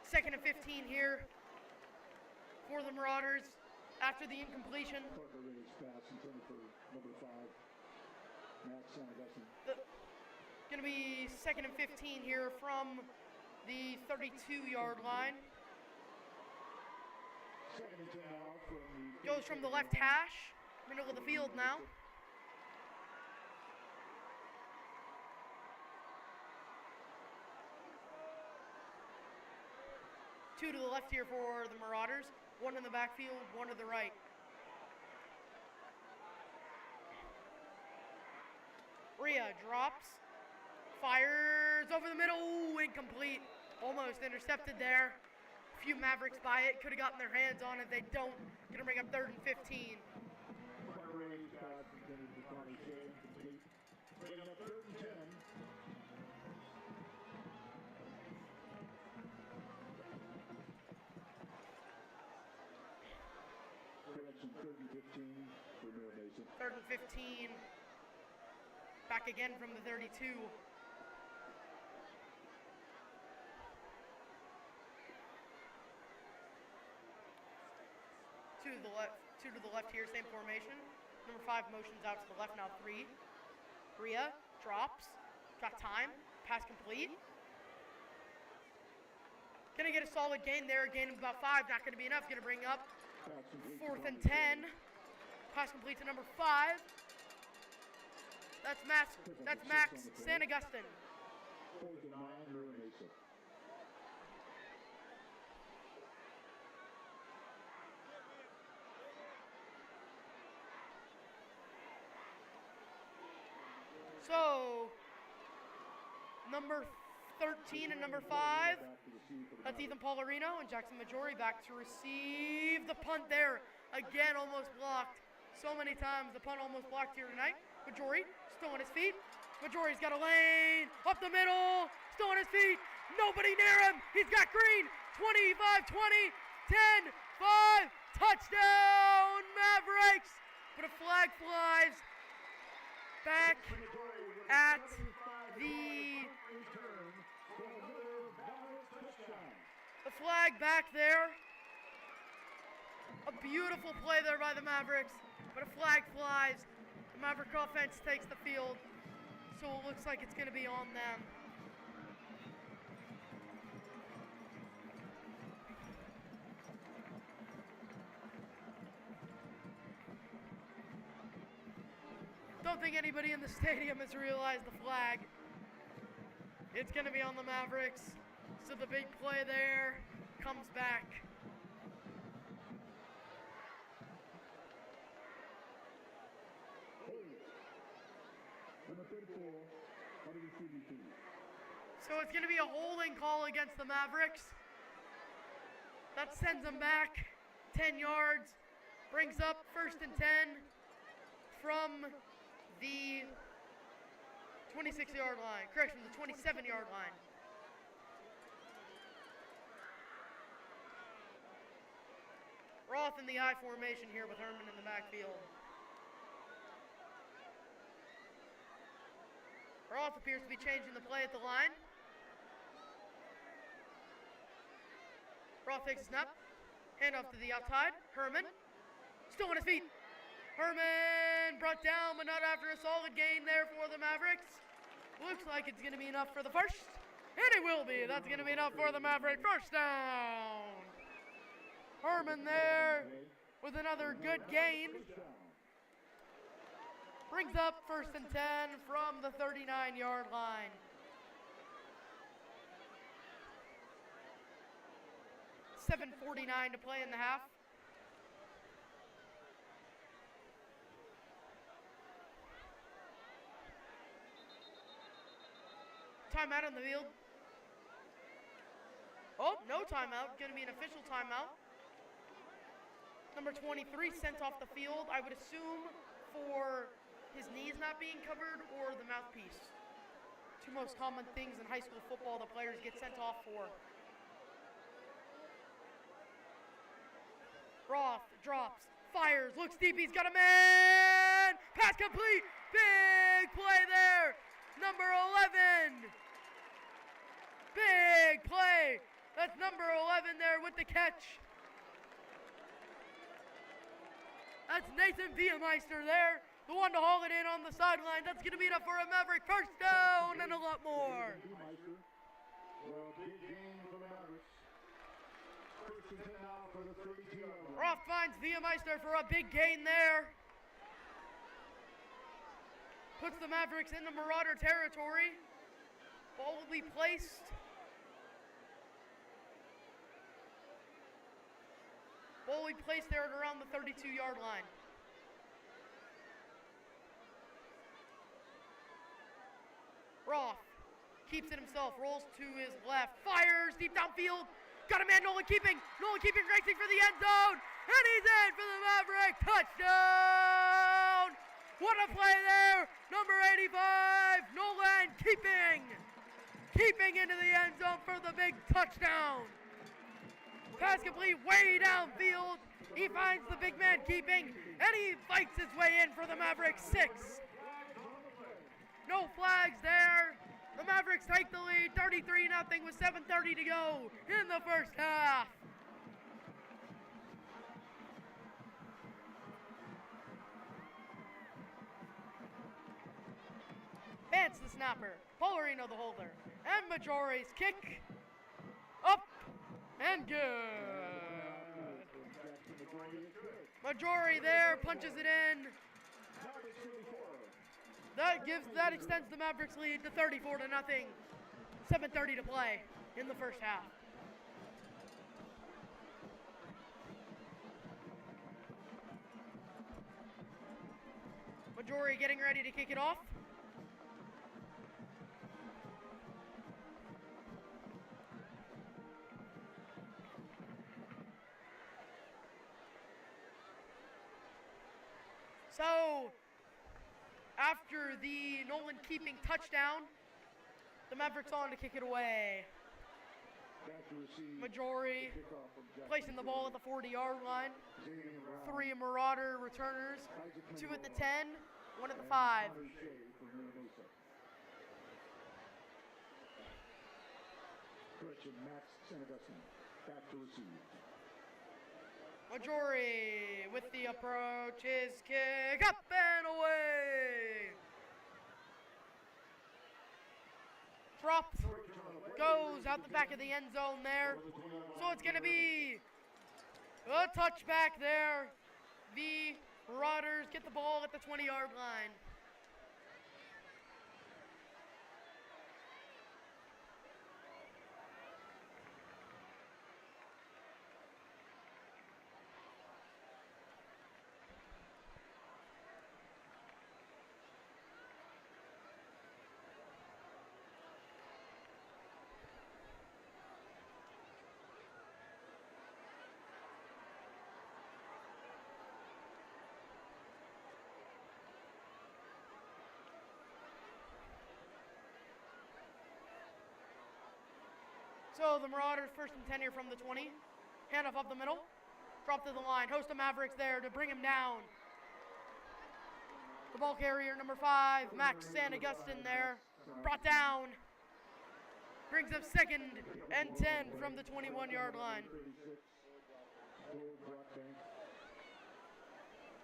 Second and 15 here for the Marauders after the incompletion. Going to be second and 15 here from the 32-yard line. Goes from the left hash, middle of the field now. Two to the left here for the Marauders. One in the backfield, one to the right. Rhea drops, fires over the middle, ooh, incomplete. Almost intercepted there. A few Mavericks by it, could have gotten their hands on it. They don't. Gonna bring up third and 15. Third and 15. Back again from the 32. Two to the left here, same formation. Number 5 motions out to the left, now 3. Rhea drops, got time, pass complete. Gonna get a solid gain there, a gain of about 5, not gonna be enough. Gonna bring up fourth and 10. Pass complete to number 5. That's Max San Augustine. So, number 13 and number 5, that's Ethan Paularino and Jackson Majori back to receive the punt there. Again, almost blocked. So many times the punt almost blocked here tonight. Majori still on his feet. Majori's got a lane, up the middle, still on his feet. Nobody near him. He's got green. 25-20, 10-5, touchdown Mavericks. But a flag flies back at the flag back there. A beautiful play there by the Mavericks, but a flag flies. The Maverick offense takes the field, so it looks like it's going to be on them. Don't think anybody in the stadium has realized the flag. It's going to be on the Mavericks, so the big play there comes back. So it's going to be a holding call against the Mavericks. That sends them back 10 yards, brings up 1st and 10 from the 26-yard line. Correction, the 27-yard line. Roth in the I formation here with Herman in the backfield. Roth appears to be changing the play at the line. Roth takes a snap. Hand off to the outside. Herman. Still on his feet. Herman brought down, but not after a solid gain there for the Mavericks. Looks like it's going to be enough for the first. And it will be. That's going to be enough for the Maverick. First down. Herman there with another good gain. Brings up 1st and 10 from the 39-yard line. $7:49 to play in the half. Timeout on the field. Oh, no timeout. Going to be an official timeout. Number 23 sent off the field, I would assume for his knees not being covered or the mouthpiece. Two most common things in high school football the players get sent off for. Roth drops, fires, looks deep, he's got a man! Pass complete! Big play there! Number 11! Big play! That's number 11 there with the catch. That's Nathan Viemeister there, the one to haul it in on the sideline. That's going to be enough for a Maverick first down and a lot more. Roth finds Viemeister for a big gain there. Puts the Mavericks into Marauder territory. Ball will be placed. Ball will be placed there at around the 32-yard line. Roth keeps it himself, rolls to his left, fires deep downfield. Got a man, Nolan keeping racing for the end zone. And he's in for the Maverick. Touchdown! What a play there. Number 85, Nolan keeping into the end zone for the big touchdown. Pass complete way downfield. He finds the big man keeping, and he fights his way in for the Mavericks 6. No flags there. The Mavericks take the lead 33-0 with 7:30 to go in the first half. Vance the snapper, Paularino the holder, and Majori's kick up and good. Majori there punches it in. That extends the Mavericks lead to 34-0. 7:30 to play in the first half. Majori getting ready to kick it off. So, after the Nolan keeping touchdown, the Mavericks on to kick it away. Back to receive. Majority Kickoff from Jackson. placing the ball at the 40-yard line. Xavier Brown. 3 Marauder returners, Isaac 2 at the Mendel. 10, 1 at the 5. Connor Shea from Mira Mesa. Correction, Max Sanagustin. Back to receive. Majority with the approach, his kick up and away. Dropped, goes out the back of the end zone there. So it's going to be a touchback there. The Marauders get the ball at the 20-yard line. So the Marauders first and 10 here from the 20. Handoff up the middle. Drop to the line. Host of Mavericks there to bring him down. The ball carrier, number 5, Max Sanagustin there. Brought down. Brings up second and 10 from the 21-yard line. 36. Bo Brockbank.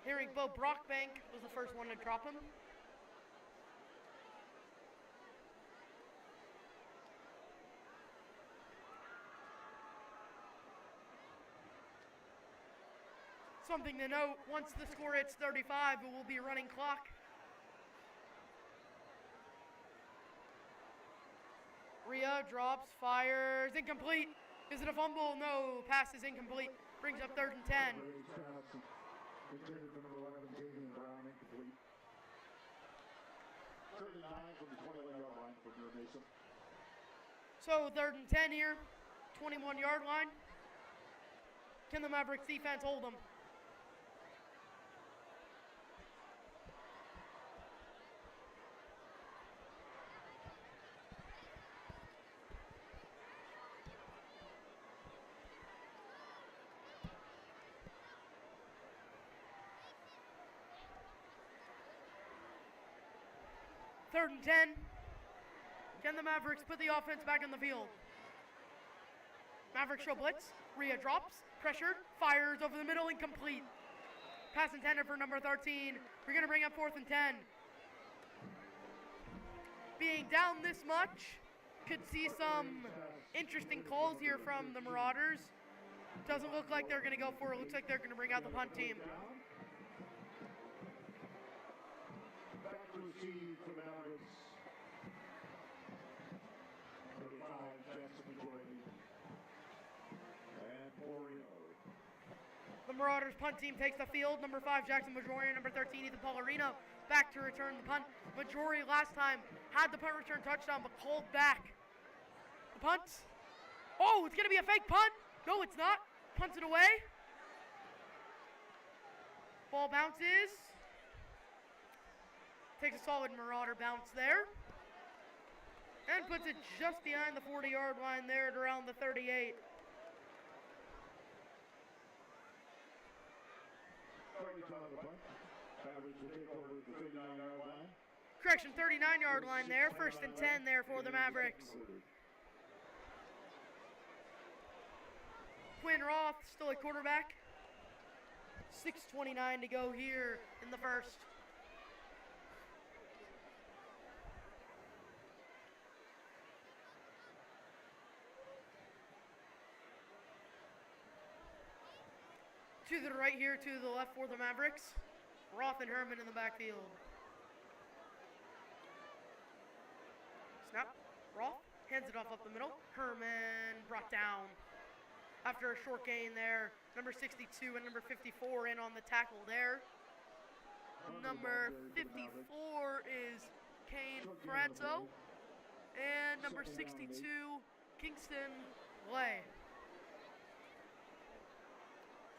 Hearing Bo Brockbank was the first one to drop him. Something to note, once the score hits 35, it will be a running clock. Rhea drops, fires, incomplete. Is it a fumble? No, pass is incomplete. Brings up third and 10. Braves pass intended for number 11, Xavier Brown, incomplete. 39 from the 21-yard line for Mira Mesa. So third and 10 here, 21-yard line. Can the Mavericks defense hold them? Third and 10. Can the Mavericks put the offense back on the field? Mavericks show blitz. Rhea drops, pressured, fires over the middle, incomplete. Pass intended for number 13. We're going to bring up fourth and 10. Being down this much, could see some interesting calls here from the Marauders. Doesn't look like they're going to go for it. Looks like they're going to bring out the punt team. Back to receive for the Mavericks. Number 5, Jackson Majority. And Oreo. The Marauders punt team takes the field. Number 5, Jackson Majority. Number 13, Ethan Paularino, back to return the punt. Majority last time had the punt return touchdown, but called back. The punt. Oh, it's going to be a fake punt. No, it's not. Punts it away. Ball bounces. Takes a solid Marauder bounce there. And puts it just behind the 40-yard line there at around the 38. Early time of the punt. Mavericks will take over the 39-yard line. Correction, 39-yard line there. First and 10 there for the Mavericks. Quinn Roth still at quarterback. 6:29 to go here in the first. To the right here, to the left for the Mavericks. Roth and Herman in the backfield. Snap. Roth hands it off up the middle. Herman brought down after a short gain there. Number 62 and number 54 in on the tackle there. Number 54 is Kane Franco. And number 62, Kingston Lay.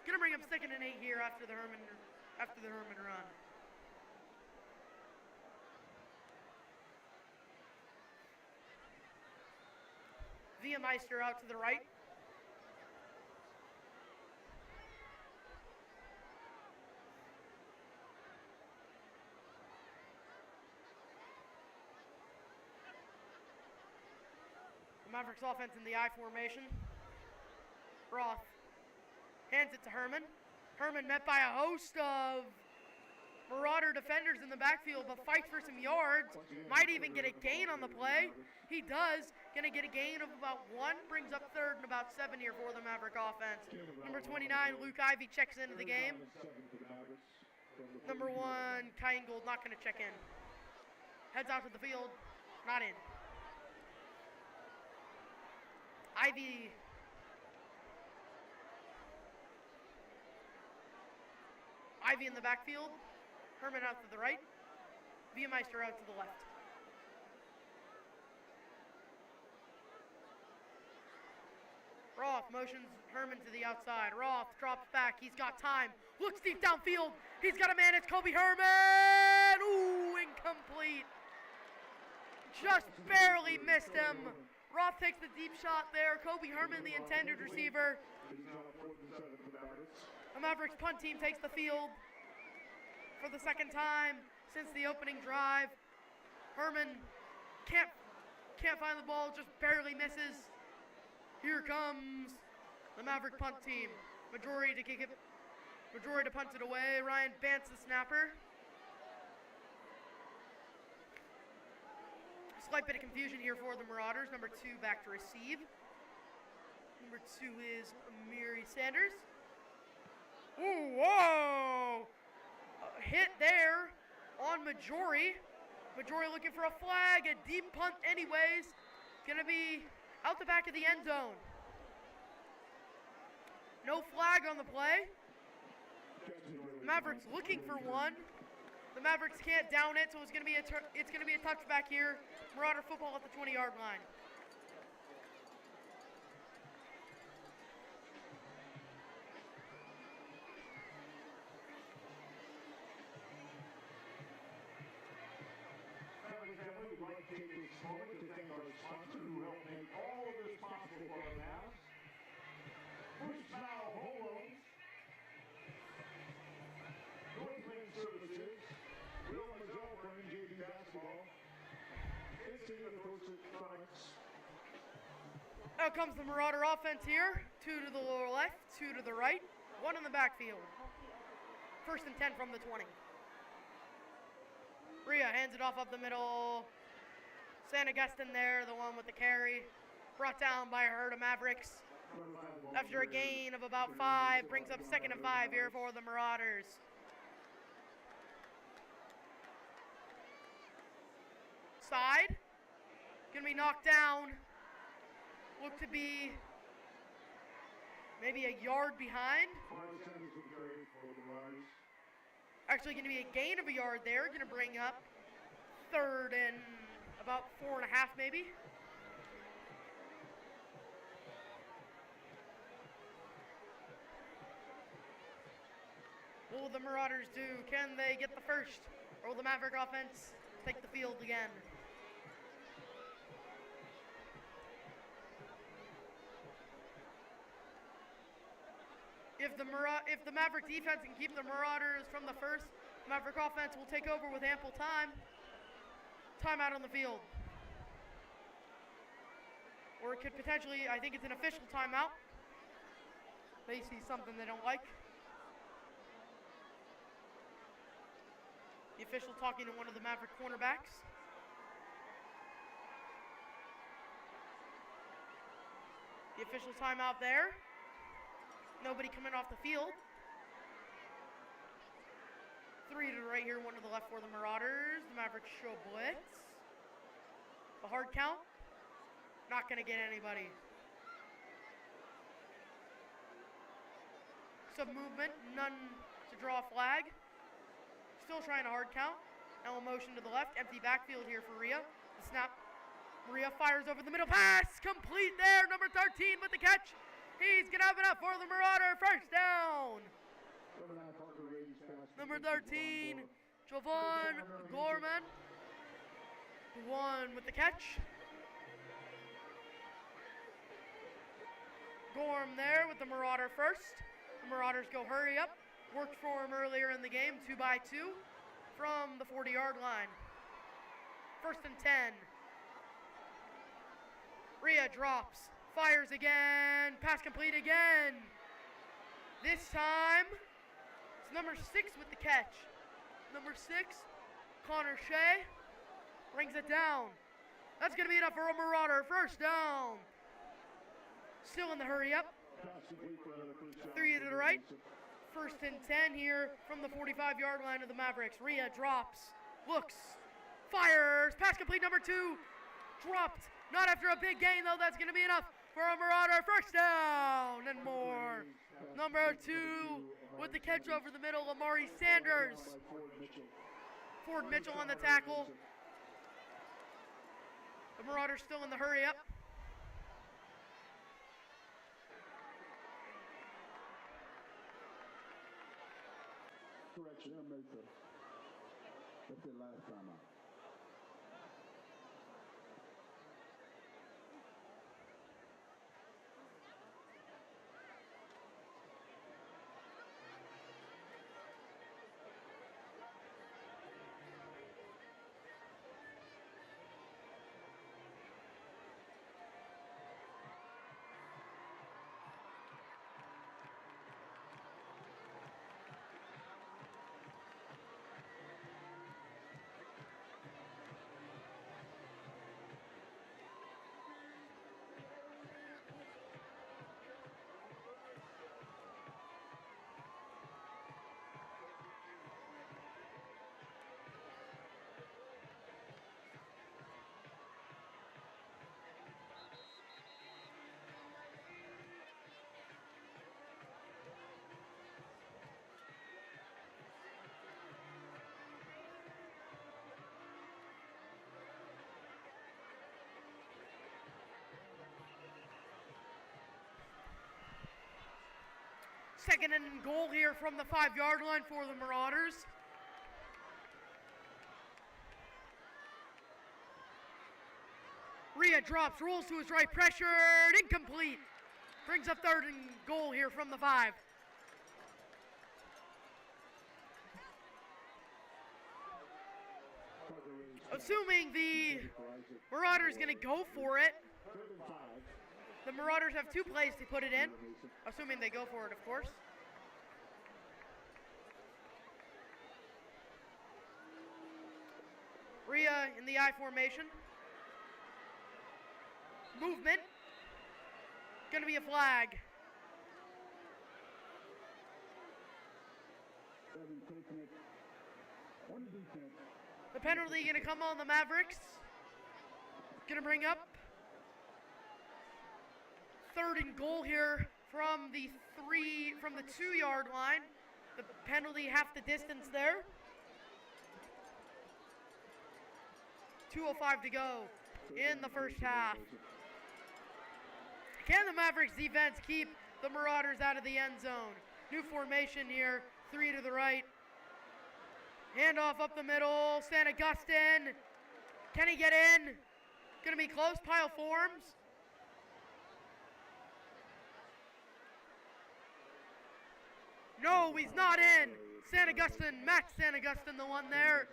Gonna bring up second and 8 here after the Herman run. Meister out to the right. The Mavericks offense in the I formation. Roth hands it to Herman. Herman met by a host of Marauder defenders in the backfield, but fights for some yards. Might even get a gain on the play. He does. Gonna get a gain of about 1. Brings up third and about 7 here for the Maverick offense. Number 29, Luke Ivy, checks into the game. Number 1, Kyan Gold, not gonna check in. Heads out to the field. Not in. Ivy. Ivy in the backfield. Herman out to the right. Meister out to the left. Roth motions Herman to the outside. Roth drops back. He's got time. Looks deep downfield. He's got a man. It's Kobe Herman. Ooh, incomplete. Just barely missed him. Roth takes the deep shot there. Kobe Herman, the intended receiver. The Mavericks punt team takes the field for the second time since the opening drive. Herman can't find the ball, just barely misses. Here comes the Maverick punt team. Majority to kick it, majority to punt it away. Ryan Bance, the snapper. Slight bit of confusion here for the Marauders. Number 2 back to receive. Number 2 is Mira Sanders. Ooh, whoa! Hit there on Majori. Majori looking for a flag, a deep punt anyways. Gonna be out the back of the end zone. No flag on the play. Mavericks looking for one. The Mavericks can't down it, so it's gonna be a touchback here. Marauder football at the 20-yard line. Moment to thank our sponsor who helped make all of this possible for our Mavs. First now, home loans. North Lane Services. Will Mazzell for NJB basketball. Instant Electronics. Out comes the Marauder offense here. 2 to the lower left, 2 to the right, 1 in the backfield. First and 10 from the 20. Rhea hands it off up the middle. San Augustine there, the one with the carry. Brought down by a herd of Mavericks. After a gain of about 5, brings up 2nd and 5 here for the Marauders. Side. Gonna be knocked down. Look to be maybe a yard behind. Actually gonna be a gain of a yard there. Gonna bring up 3rd and about 4.5 maybe. What will the Marauders do? Can they get the first? Or will the Maverick offense take the field again? If the Maverick defense can keep the Marauders from the first, Maverick offense will take over with ample time. Timeout on the field. Or it could potentially, I think it's an official timeout. They see something they don't like. The official talking to one of the Maverick cornerbacks. The official timeout there. Nobody coming off the field. 3 to the right here, 1 to the left for the Marauders. The Mavericks show blitz. The hard count. Not going to get anybody. Some movement, none to draw a flag. Still trying a hard count. Now a motion to the left. Empty backfield here for Rhea. The snap. Maria fires over the middle. Pass complete there. Number 13 with the catch. He's going to have it up for the Marauder. First down. Number 13, Javon Gorman. The one with the catch. Gorm there with the Marauder first. The Marauders go hurry up. Worked for him earlier in the game, 2x2 from the 40-yard line. 1st and 10. Rhea drops, fires again, pass complete again. This time, it's number 6 with the catch. Number 6, Connor Shea, brings it down. That's gonna be enough for a Marauder, 1st down. Still in the hurry up. 3 to the right. 1st and 10 here from the 45-yard line of the Mavericks. Rhea drops, looks, fires, pass complete, number 2, dropped. Not after a big gain though, that's gonna be enough for a Marauder, 1st down and more. Number 2 with the catch over the middle, Amari Sanders. Ford Mitchell on the tackle. The Marauders still in the hurry up. Correction, that's the last time out. Second and goal here from the 5-yard line for the Marauders. Rhea drops, rolls to his right, pressured, incomplete. Brings up 3rd and goal here from the 5. Assuming the Marauders gonna go for it. The Marauders have 2 plays to put it in, assuming they go for it, of course. Rhea in the I formation. Movement. Gonna be a flag. The penalty gonna come on the Mavericks. Gonna bring up 3rd and goal here from the 2-yard line. The penalty half the distance there. 2:05 to go in the 1st half. Can the Mavericks defense keep the Marauders out of the end zone? New formation here, 3 to the right. Handoff up the middle, St. Augustine. Can he get in? Gonna be close, pile forms. No, he's not in. St. Augustine, Max St. Augustine, the one there.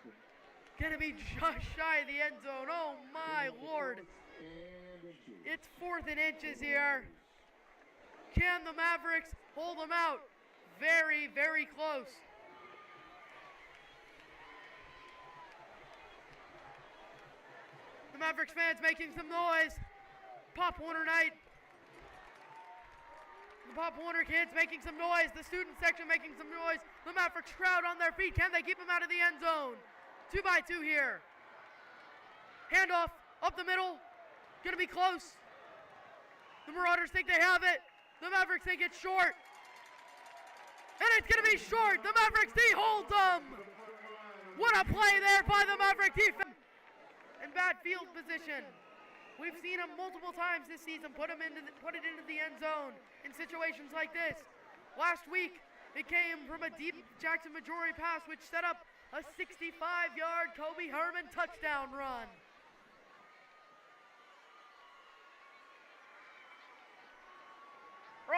Gonna be just shy of the end zone. Oh my Lord. It's 4th and inches here. Can the Mavericks hold them out? Very, very close. The Mavericks fans making some noise. Pop Warner night. The Pop Warner kids making some noise. The student section making some noise. The Mavericks crowd on their feet. Can they keep him out of the end zone? 2x2 here. Handoff up the middle. Gonna be close. The Marauders think they have it. The Mavericks think it's short. And it's gonna be short. The Mavericks D holds them. What a play there by the Maverick defense. In bad field position. We've seen him multiple times this season put it into the end zone in situations like this. Last week, it came from a deep Jackson Majority pass, which set up a 65-yard Kobe Herman touchdown run.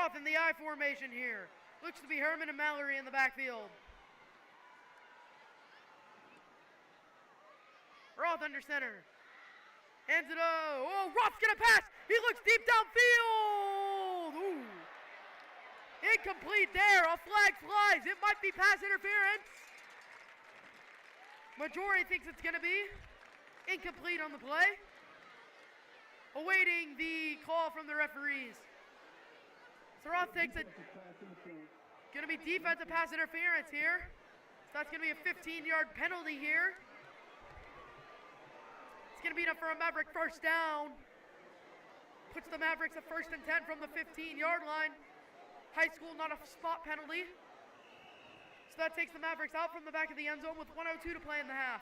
Roth in the I formation here. Looks to be Herman and Mallory in the backfield. Roth under center. Hands it up. Oh, Roth's gonna pass. He looks deep downfield. Ooh. Incomplete there. A flag flies. It might be pass interference. Majority thinks it's gonna be incomplete on the play. Awaiting the call from the referees. So Roth thinks it's gonna be defensive pass interference here. So that's gonna be a 15-yard penalty here. It's gonna be enough for a Maverick first down. Puts the Mavericks at 1st and 10 from the 15-yard line. High school, not a spot penalty. So that takes the Mavericks out from the back of the end zone with 1:02 to play in the half.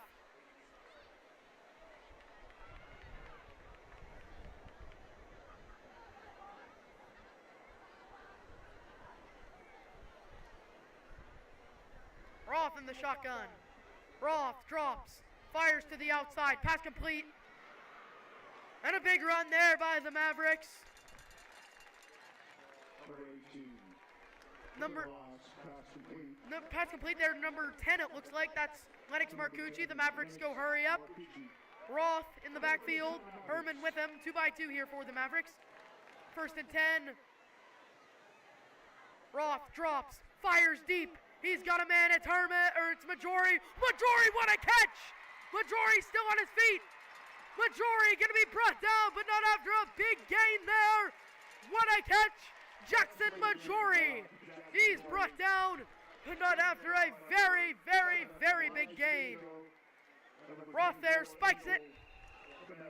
Roth in the shotgun. Roth drops, fires to the outside, pass complete. And a big run there by the Mavericks. Pass complete there, number 10 it looks like. That's Lennox Marcucci. The Mavericks go hurry up. Roth in the backfield. Herman with him. 2x2 here for the Mavericks. 1st and 10. Roth drops, fires deep. He's got a man, it's Herman, or it's Majori. Majori, what a catch! Majori still on his feet. Majori gonna be brought down, but not after a big gain there. What a catch! Jackson Majori. He's brought down, but not after a very, very, very big gain. Roth there spikes it.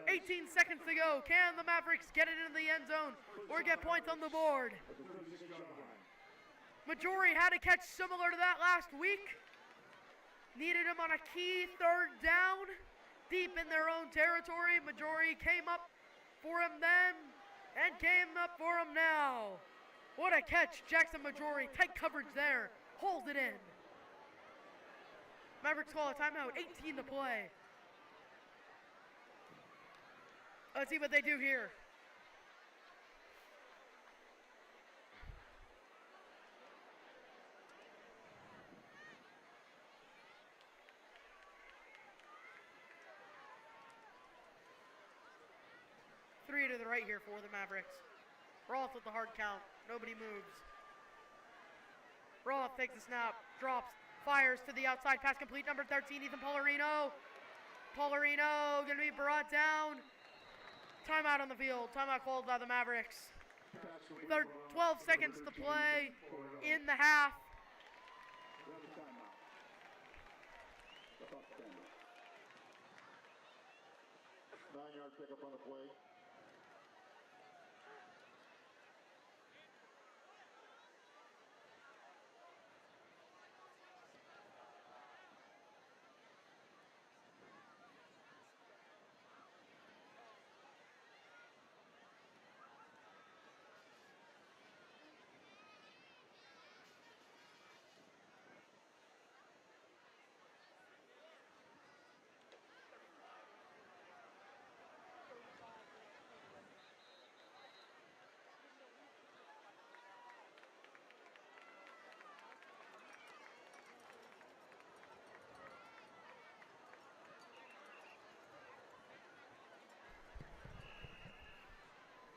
18 seconds to go. Can the Mavericks get it into the end zone or get points on the board? Majori had a catch similar to that last week. Needed him on a key 3rd down, deep in their own territory. Majori came up for him then and came up for him now. What a catch, Jackson Majori. Tight coverage there. Hold it in. Mavericks call a timeout. 18 to play. Let's see what they do here. Three to the right here for the Mavericks. Roth with the hard count. Nobody moves. Roth takes the snap, drops, fires to the outside. Pass complete, number 13, Ethan Pollarino. Pollarino gonna be brought down. Timeout on the field. Timeout called by the Mavericks. 12 seconds to play in the half. 9-yard pickup on the play.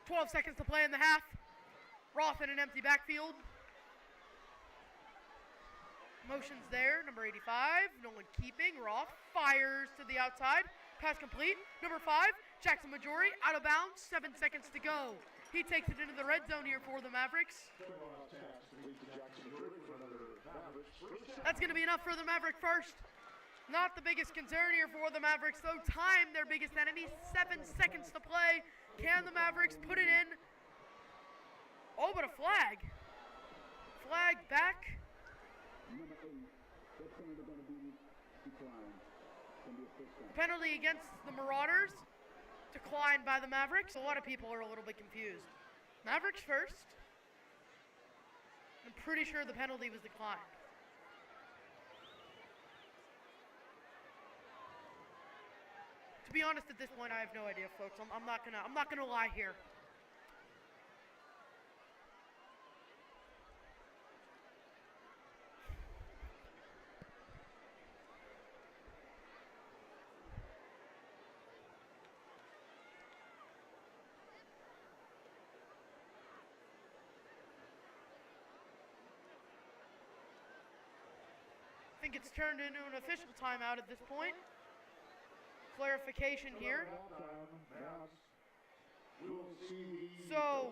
.12 seconds to play in the half. Roth in an empty backfield. Motions there, number 85, no one keeping. Roth fires to the outside. Pass complete. Number 5, Jackson Majori, out of bounds, 7 seconds to go. He takes it into the red zone here for the Mavericks. That's gonna be enough for the Maverick first. Not the biggest concern here for the Mavericks, though. Time, their biggest enemy, 7 seconds to play. Can the Mavericks put it in? Oh, but a flag. Flag back. Penalty against the Marauders. Declined by the Mavericks. A lot of people are a little bit confused. Mavericks first. I'm pretty sure the penalty was declined. To be honest, at this point, I have no idea, folks. I'm not gonna lie here. think it's turned into an official timeout at this point. Clarification here. So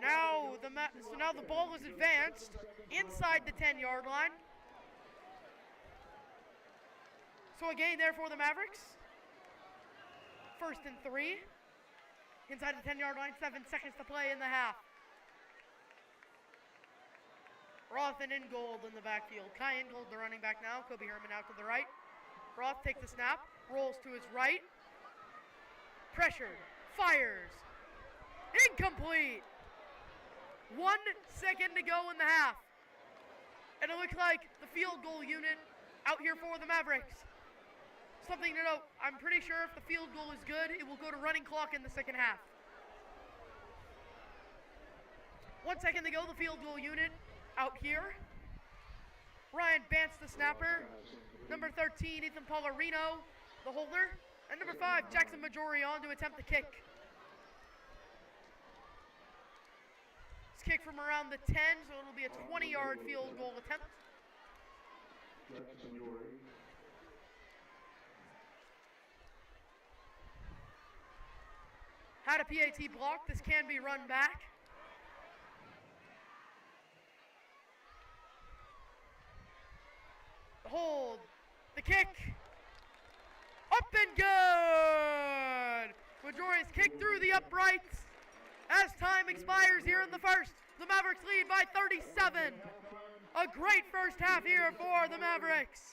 now the ball is advanced inside the 10-yard line. So a gain there for the Mavericks. 1st and 3. Inside the 10-yard line, 7 seconds to play in the half. Roth and Ingold in the backfield. Kai Ingold, the running back now. Kobe Herman out to the right. Roth takes the snap, rolls to his right. Pressured, fires. Incomplete. 1 second to go in the half. And it looks like the field goal unit out here for the Mavericks. Something to note, I'm pretty sure if the field goal is good, it will go to running clock in the second half. 1 second to go, the field goal unit out here. Ryan Bance, the snapper. Number 13, Ethan Paularino, the holder. And number 5, Jackson Majori on to attempt the kick. It's kicked from around the 10, so it'll be a 20-yard field goal attempt. Had a PAT block. This can be run back. The hold. The kick. Up and good! Majori's kick through the uprights. As time expires here in the first, the Mavericks lead by 37. A great first half here for the Mavericks.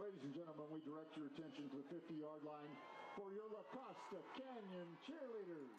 Ladies and gentlemen, we direct your attention to the 50-yard line for your La Costa Canyon cheerleaders.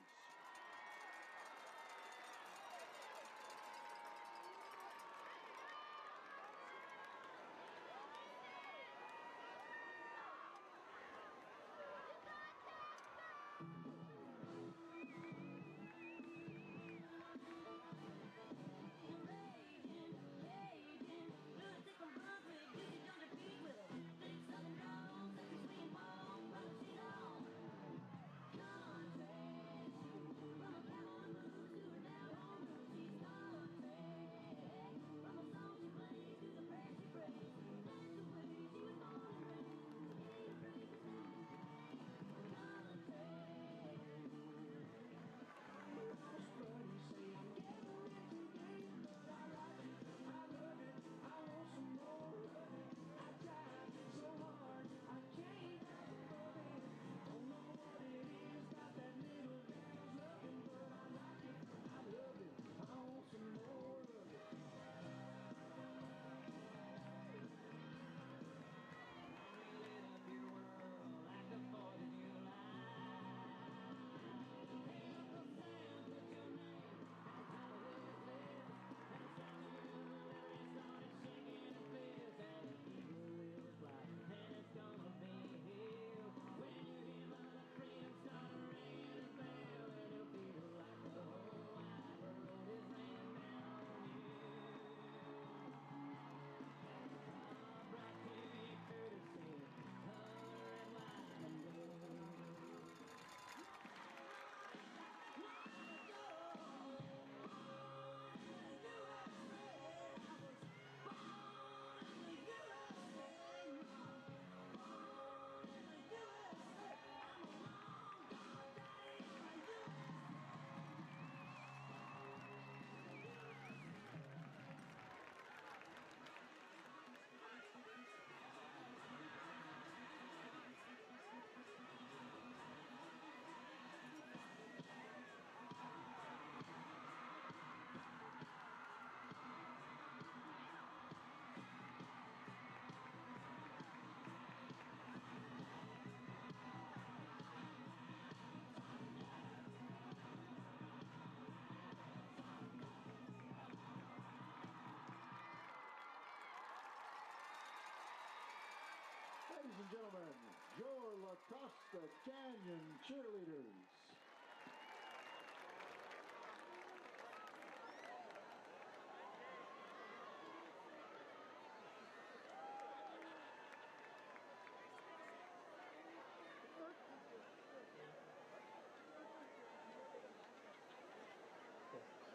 and gentlemen, your La Costa Canyon cheerleaders.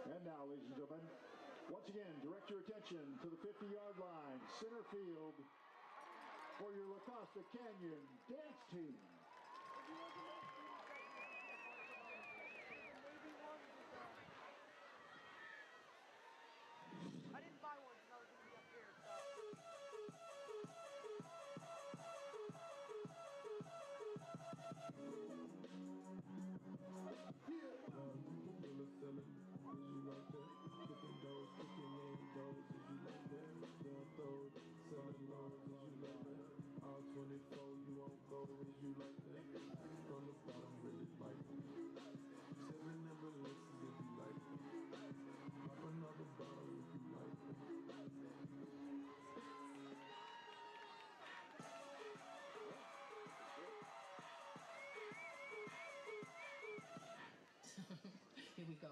And now, ladies and gentlemen, once again, direct your attention to the 50-yard line, center field, for your La Costa Canyon dance team. I didn't buy one because I was going to be up here. So. Here we go.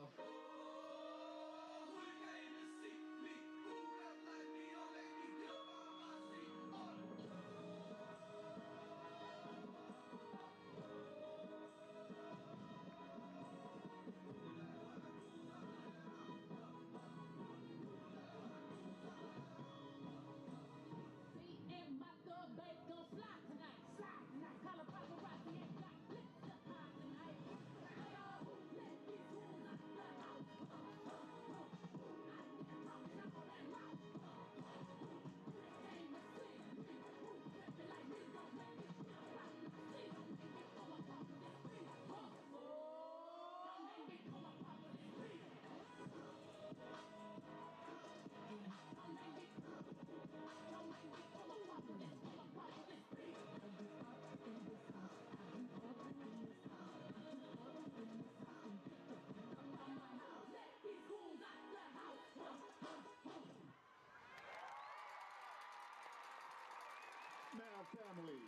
Now, family,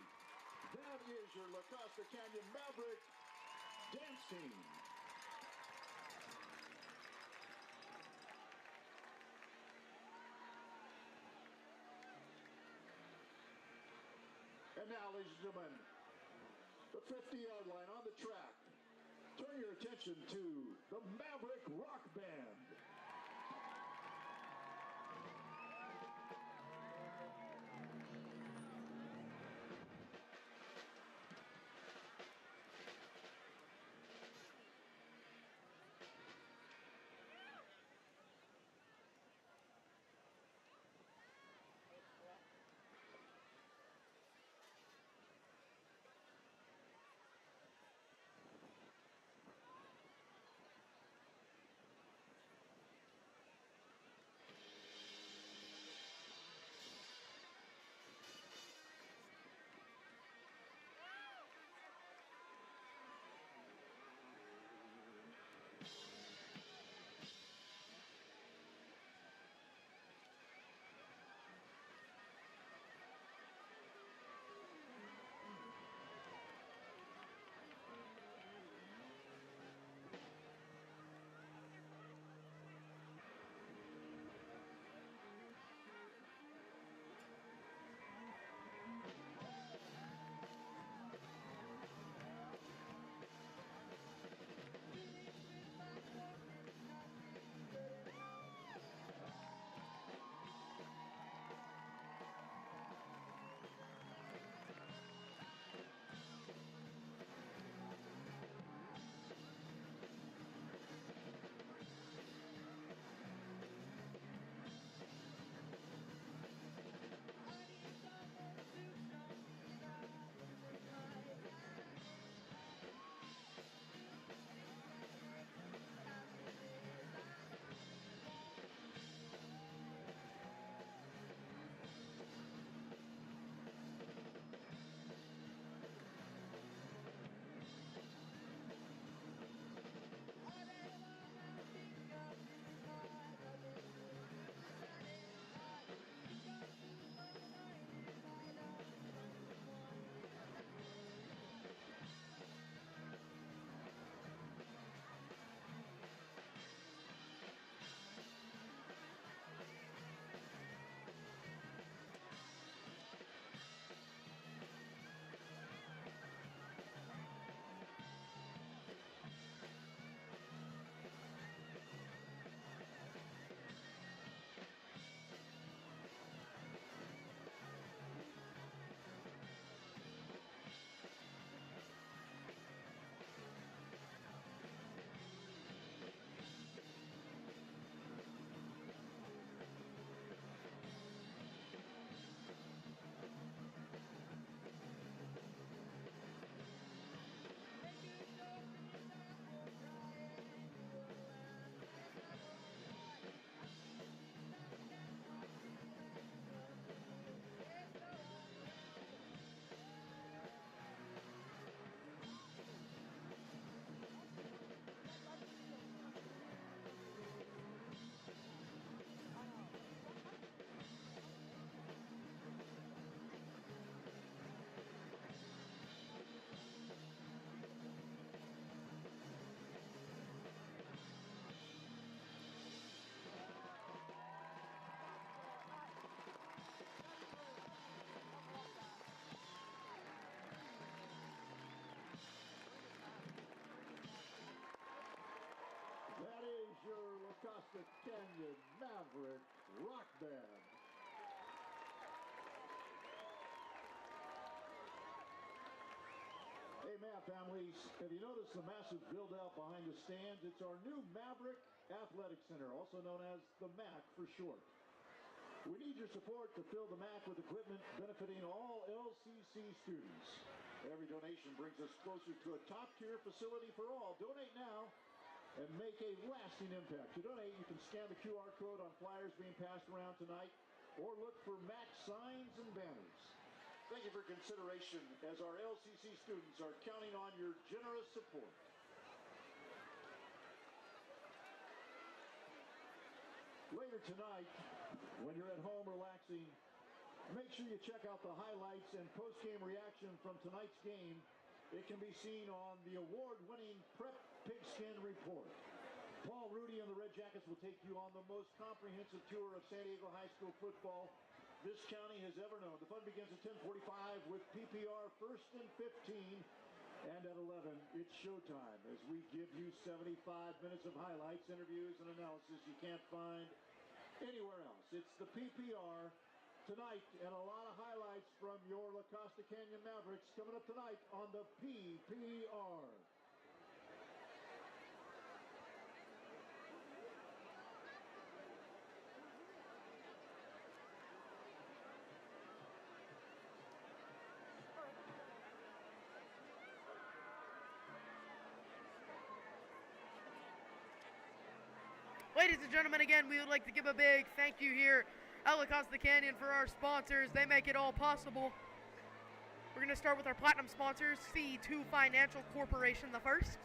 that is your La Costa Canyon Maverick dance team. And now, ladies and gentlemen, the 50-yard line on the track. Turn your attention to the Maverick Rock Band. Costa Canyon Maverick Rock Band. Hey, Mav families, have you noticed the massive build-out behind the stands? It's our new Maverick Athletic Center, also known as the MAC for short. We need your support to fill the MAC with equipment benefiting all LCC students. Every donation brings us closer to a top-tier facility for all. Donate now and make a lasting impact. To donate, you can scan the QR code on flyers being passed around tonight or look for MAC signs and banners. Thank you for consideration as our LCC students are counting on your generous support. Later tonight, when you're at home relaxing, make sure you check out the highlights and post-game reaction from tonight's game. It can be seen on the award-winning Prep Pigskin Report. Paul Rudy and the Red Jackets will take you on the most comprehensive tour of San Diego high school football this county has ever known. The fun begins at 10:45 with PPR first and 15. And at 11, it's showtime as we give you 75 minutes of highlights, interviews, and analysis you can't find anywhere else. It's the PPR tonight, and a lot of highlights from your La Costa Canyon Mavericks coming up tonight on the PPR. Ladies and gentlemen, again, we would like to give a big thank you here at La Costa Canyon for our sponsors. They make it all possible. We're going to start with our platinum sponsors, C2 Financial Corporation the first.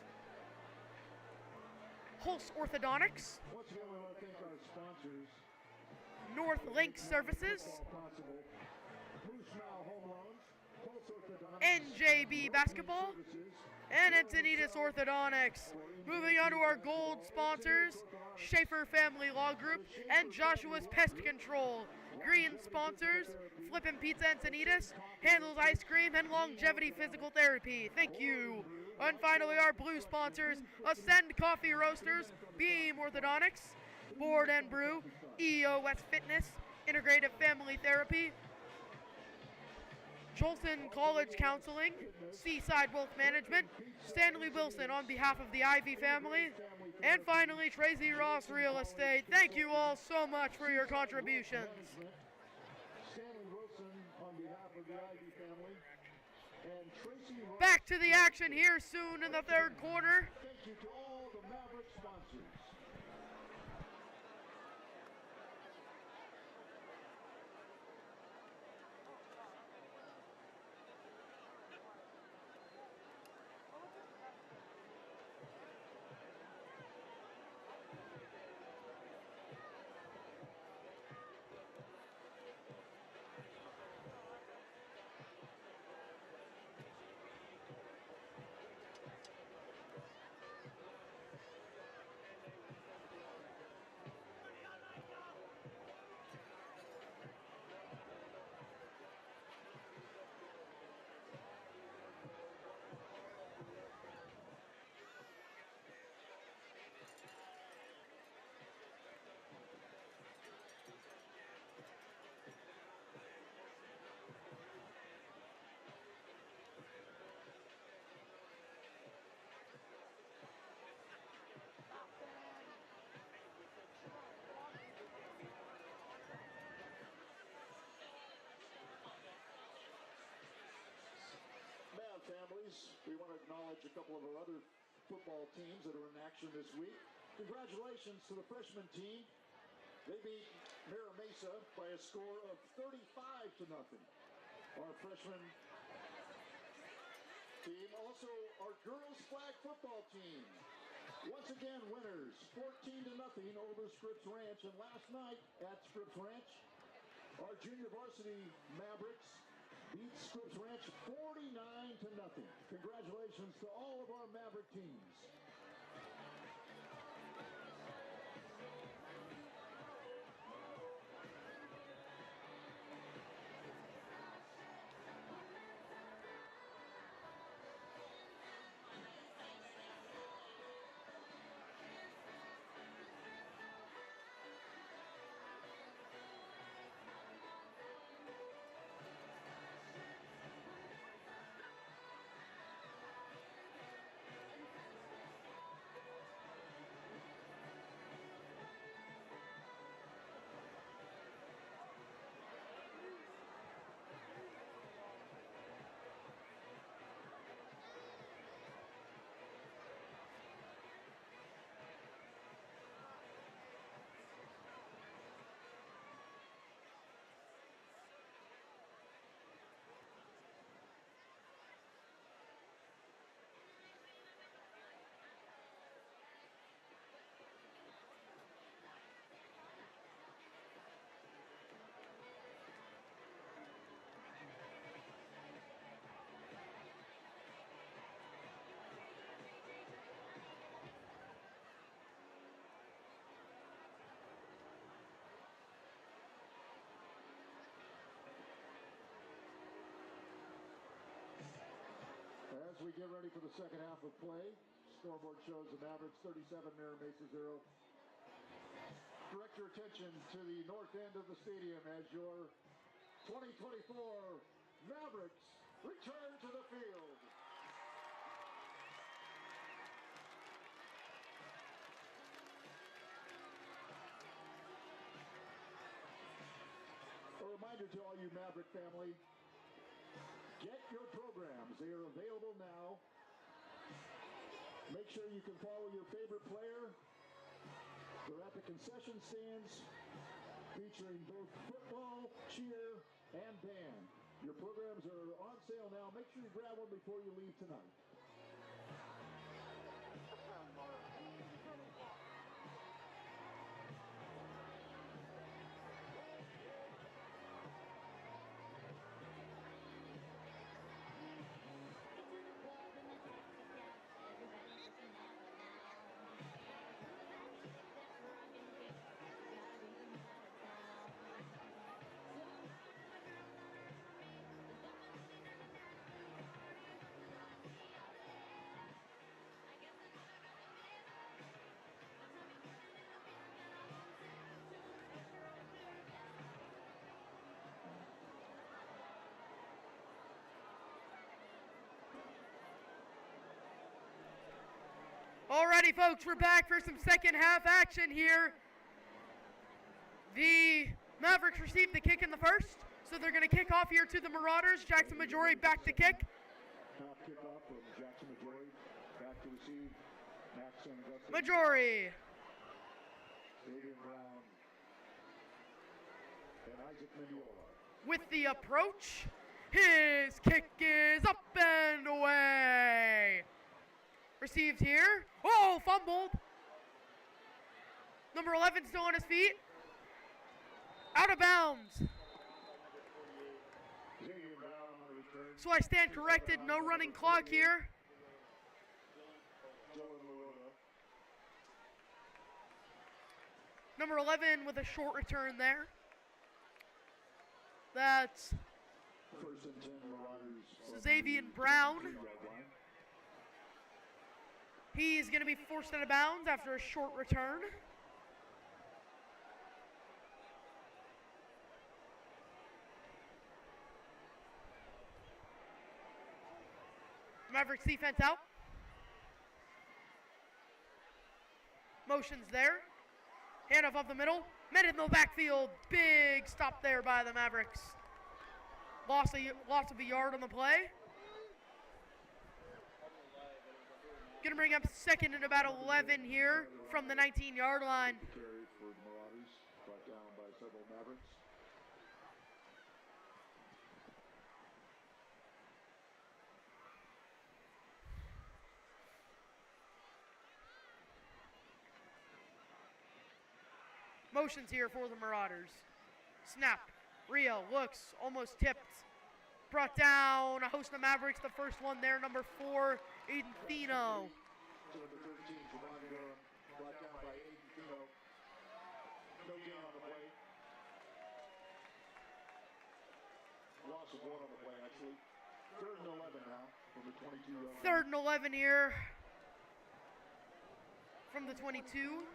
Hulse Orthodontics. Once again, we want to thank our sponsors. North Link Services. Blue Smile Home Loans, Pulse Orthodontics, NJB Basketball. Services, And Encinitas Orthodontics. Moving on to our gold sponsors, Schaefer Family Law Group and Joshua's Pest Control. Green sponsors, Flippin' Pizza Encinitas, Handles Ice Cream, and Longevity Physical Therapy. Thank you. And finally, our blue sponsors, Ascend Coffee Roasters, Beam Orthodontics, Board and Brew, EOS Fitness, Integrative Family Therapy, Jolson College Counseling, Seaside Wealth Management, Stanley Wilson on behalf of the Ivy family, and finally Tracy Ross Real Estate. Thank you all so much for your contributions. Stanley Wilson on behalf of the Ivy family, and Tracy Ross. Back to the action here soon in the third quarter. Thank you to all the Maverick sponsors. Families, we want to acknowledge a couple of our other football teams that are in action this week. Congratulations to the freshman team. They beat Mira Mesa by a score of 35-0. Our freshman team, also our girls flag football team. Once again, winners, 14-0 over Scripps Ranch. And last night at Scripps Ranch, our junior varsity Mavericks beat Scripps Ranch 49-0. Congratulations to all of our Maverick teams. we get ready for the second half of play, scoreboard shows the Mavericks 37, Mira Mesa 0. Direct your attention to the north end of the stadium as your 2024 Mavericks return to the field. A reminder to all you Maverick family, get your programs. They are available now. Make sure you can follow your favorite player. They're at the concession stands featuring both football, cheer, and band. Your programs are on sale now. Make sure you grab one before you leave tonight. Alrighty, folks, we're back for some second half action here. The Mavericks received the kick in the first, so they're going to kick off here to the Marauders. Jackson Majori back to kick. Half kickoff from Jackson Majori. Back to receive. Maxon Augusta. Majori. David Brown. And Isaac Mignola. With the approach, his kick is up and away. Received here. Oh, fumbled. Number 11 still on his feet. Out of bounds. So I stand corrected. No running clock here. Number 11 with a short return there. That's First and 10 Marauders. Xavier Brown. He's going to be forced out of bounds after a short return. Mavericks defense out. Motions there. Handoff up the middle. Met in the backfield. Big stop there by the Mavericks. Loss of a yard on the play. Gonna bring up second and about 11 here from the 19-yard line. Carry for the Marauders, brought down by several Mavericks. Motions here for the Marauders. Snap. Rio looks, almost tipped. Brought down a host of Mavericks. The first one there, number 4, Aiden Thino. Number 13, Javon Durham, brought down by Aiden Thino. No gain on the play. Loss of 1 on the play, actually. Third and 11 now from the 22. Third and 11 here from the 22.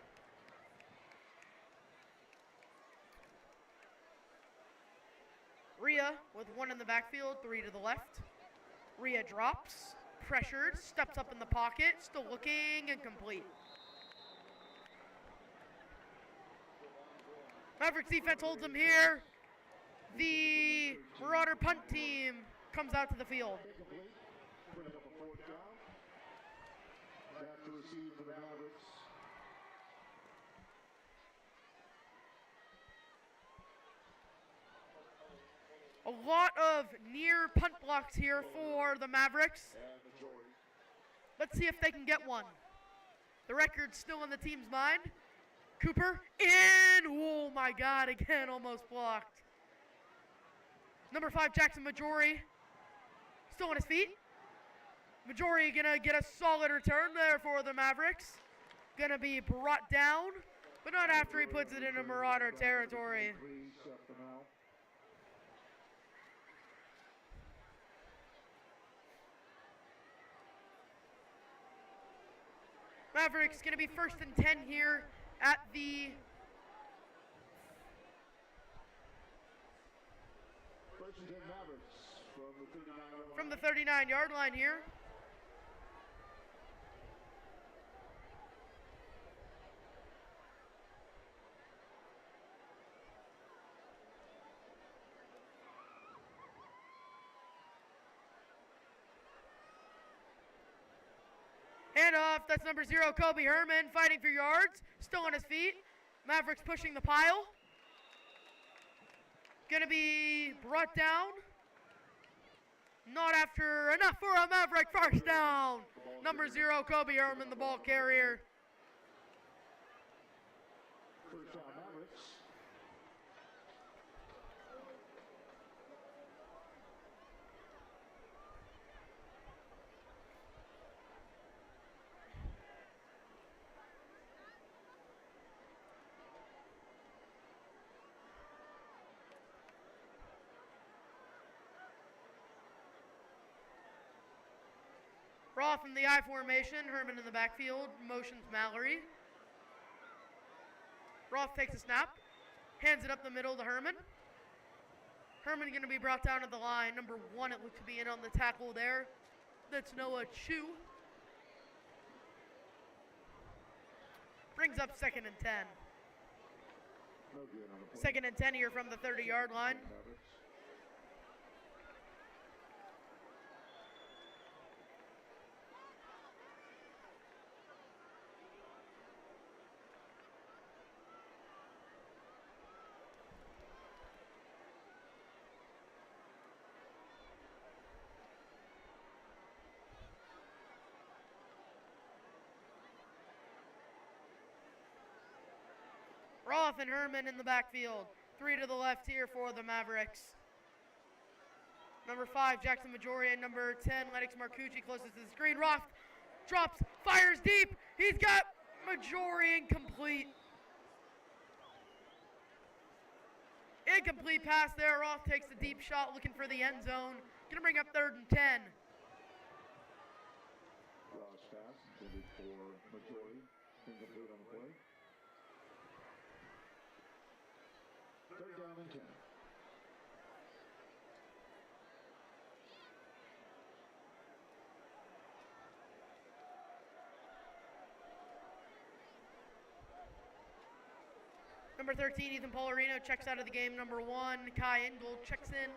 Rhea with 1 in the backfield, 3 to the left. Rhea drops, pressured, steps up in the pocket, still looking, incomplete. Mavericks defense holds him here. The Marauder punt team comes out to the field. Incomplete. Bring up a fourth down. Back to receive for the Mavericks. A lot of near punt blocks here for the Mavericks. And Majori. Let's see if they can get one. The record's still in the team's mind. Cooper in. Oh my God, again, almost blocked. Number 5, Jackson Majori, still on his feet. Majori gonna get a solid return there for the Mavericks. Gonna be brought down, but not after he puts it into Marauder territory. Mavericks going to be 1st and 10 here at the First and 10 Mavericks from the 39-yard line here. Handoff, that's number 0, Kobe Herman, fighting for yards, still on his feet. Mavericks pushing the pile. Gonna be brought down. Not after enough for a Maverick first down. Number 0, Kobe Herman, the ball carrier. First down Mavericks. Roth in the I formation, Herman in the backfield, motions Mallory. Roth takes a snap, hands it up the middle to Herman. Herman going to be brought down to the line. Number 1, it looks to be in on the tackle there. That's Noah Chu. Brings up 2nd and 10. No good on the play. 2nd and 10 here from the 30-yard line. Mavericks. Roth and Herman in the backfield. 3 to the left here for the Mavericks. Number 5, Jackson Majorian. Number 10, Lennox Marcucci closest to the screen. Roth drops, fires deep. He's got Majorian complete. Incomplete pass there. Roth takes the deep shot looking for the end zone. Gonna bring up 3rd and 10. Ross pass intended for Majority. Incomplete on the play. 3rd down and 10. Number 13, Ethan Polarino checks out of the game. Number 1, Kai Ingold checks in.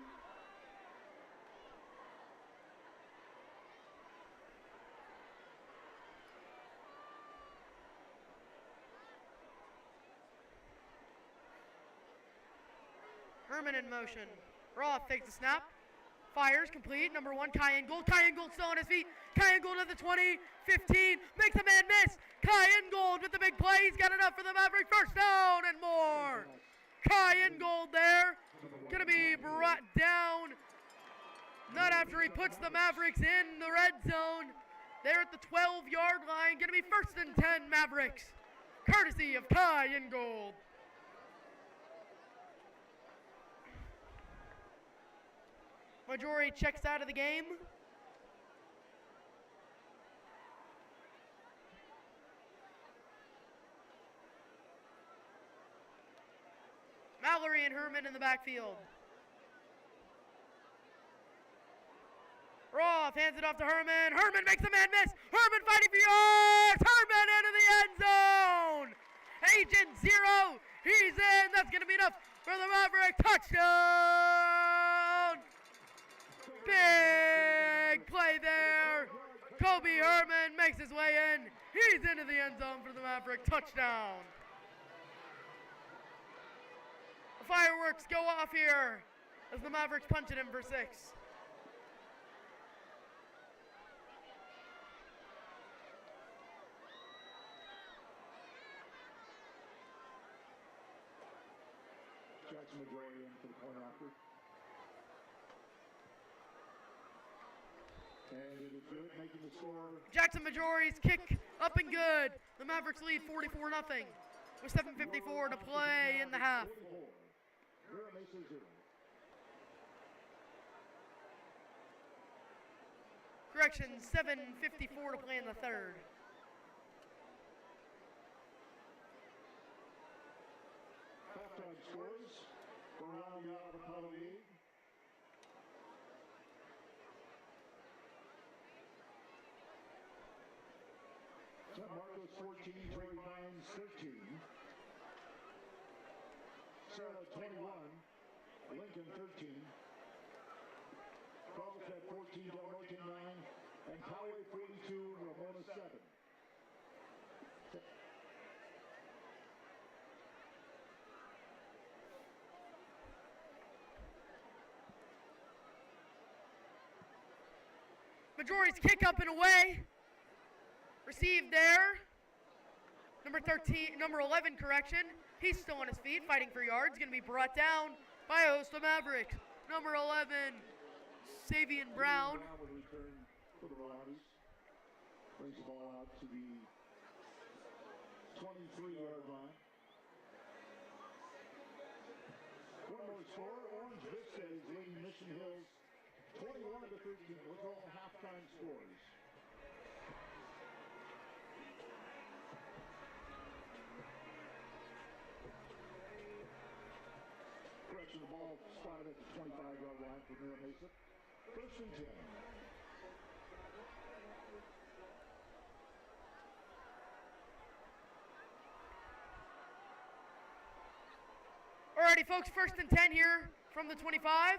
Herman in motion. Roth takes the snap. Fires, complete. Number 1, Kai Ingold. Kai Ingold still on his feet. Kai Ingold at the 20, 15. Makes a man miss. Kai Ingold with the big play. He's got enough for the Maverick. First down and more. Kai Ingold there. Going to be brought down. Not after he puts the Mavericks in the red zone. They're at the 12-yard line. Going to be 1st and 10 Mavericks. Courtesy of Kai Ingold. Majori checks out of the game. Mallory and Herman in the backfield. Roth hands it off to Herman. Herman makes the man miss. Herman fighting for yards. Herman into the end zone. Agent 0. He's in. That's going to be enough for the Maverick. Touchdown. Big play there. Kobe Herman makes his way in. He's into the end zone for the Maverick. Touchdown. The fireworks go off here as the Mavericks punch it in for 6. Jackson Majority in for the point after. And it is good, making the score. Jackson Majori's kick up and good. The Mavericks lead 44-0 with 7:54 to play in the half. 44. Mira Mesa 0. Correction, 7:54 to play in the third. Long Avocado League. San Marcos 14, Torrey Pines 13. Sarah 21, Lincoln 13. Carlsbad 14, Del Norte 9, and Poway 42, Ramona 7. Majority's kick up and away. Received there. Number 11, correction. He's still on his feet, fighting for yards. Going to be brought down by a host of Mavericks. Number 11, Savion Brown. Brown will return for the Marauders. Brings the ball out to the 23-yard line. One more score. Orange Vista is leading Mission Hills 21-13 with all halftime scores. Correction, the ball spotted at the 25-yard line for Mira Mesa. First and 10. Alrighty, folks, first and 10 here from the 25.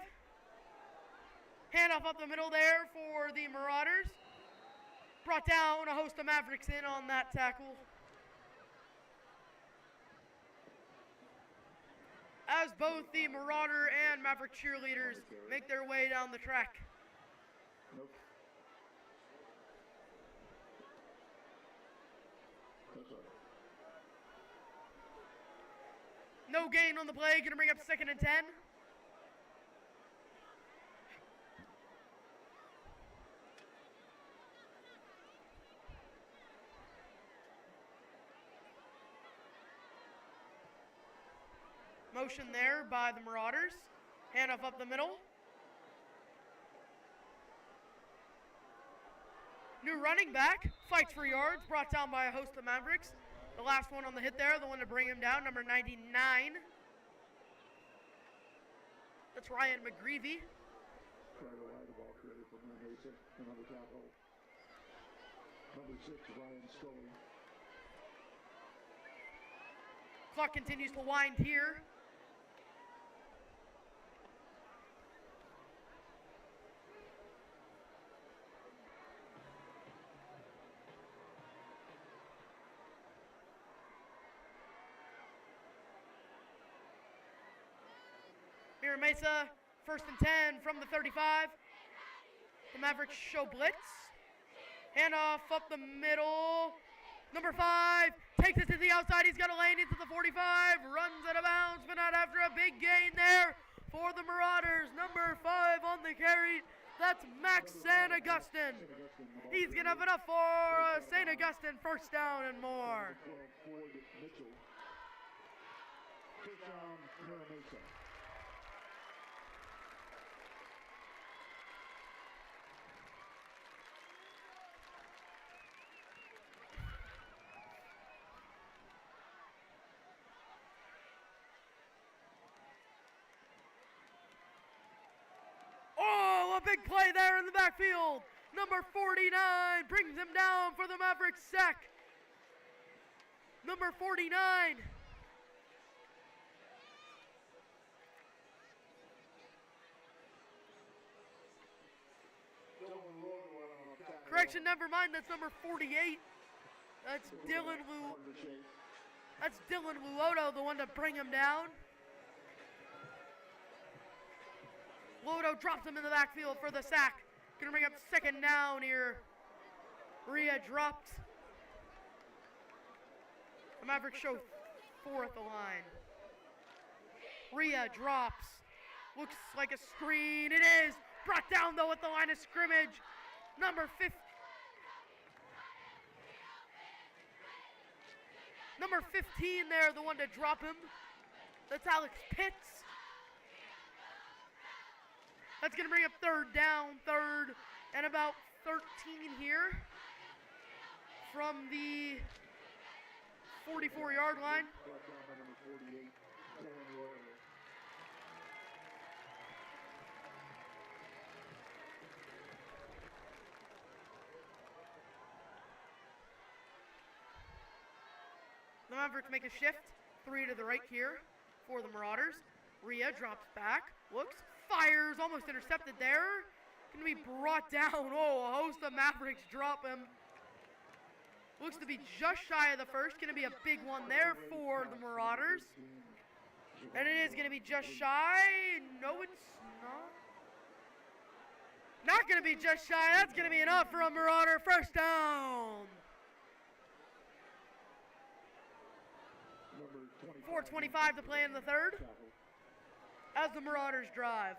Handoff up the middle there for the Marauders. Brought down a host of Mavericks in on that tackle. As both the Marauder and Maverick cheerleaders make their way down the track. Nope. That's all right. No gain on the play, gonna bring up second and 10. Motion there by the Marauders. Handoff up the middle. New running back, fights for yards, brought down by a host of Mavericks. The last one on the hit there, the one to bring him down, number 99. That's Ryan McGreevy. Right away, the ball created for Mira Mesa. Another tackle. Number 6, Ryan Scully. Clock continues to wind here. Mira Mesa, first and 10 from the 35. The Mavericks show blitz. Handoff up the middle. Number 5 takes it to the outside. He's got a lane into the 45. Runs out of bounds, but not after a big gain there for the Marauders. Number 5 on the carry. That's Max St. Augustine. He's going to have enough for St. Augustine, first down and more. Mitchell. First down, Mira Mesa. Oh, a big play there in the backfield. Number 49 brings him down for the Mavericks sack. Number 49. Correction, never mind, that's number 48. That's Dylan Luoto, the one to bring him down. Luoto drops him in the backfield for the sack. Gonna bring up second down here. Rhea dropped. The Mavericks show 4 at the line. Rhea drops. Looks like a screen. It is. Brought down though at the line of scrimmage. Number 15. Number 15 there, the one to drop him. That's Alex Pitts. That's going to bring up third down, third and about 13 here from the 44-yard line. The Mavericks make a shift. 3 to the right here for the Marauders. Rhea drops back, looks, fires, almost intercepted there. Gonna be brought down. Oh, a host of Mavericks drop him. Looks to be just shy of the first. Gonna be a big one there for the Marauders. And it is gonna be just shy. No, it's not. Not gonna be just shy. That's gonna be enough for a Marauder first down. 4:25 to play in the third as the Marauders drive.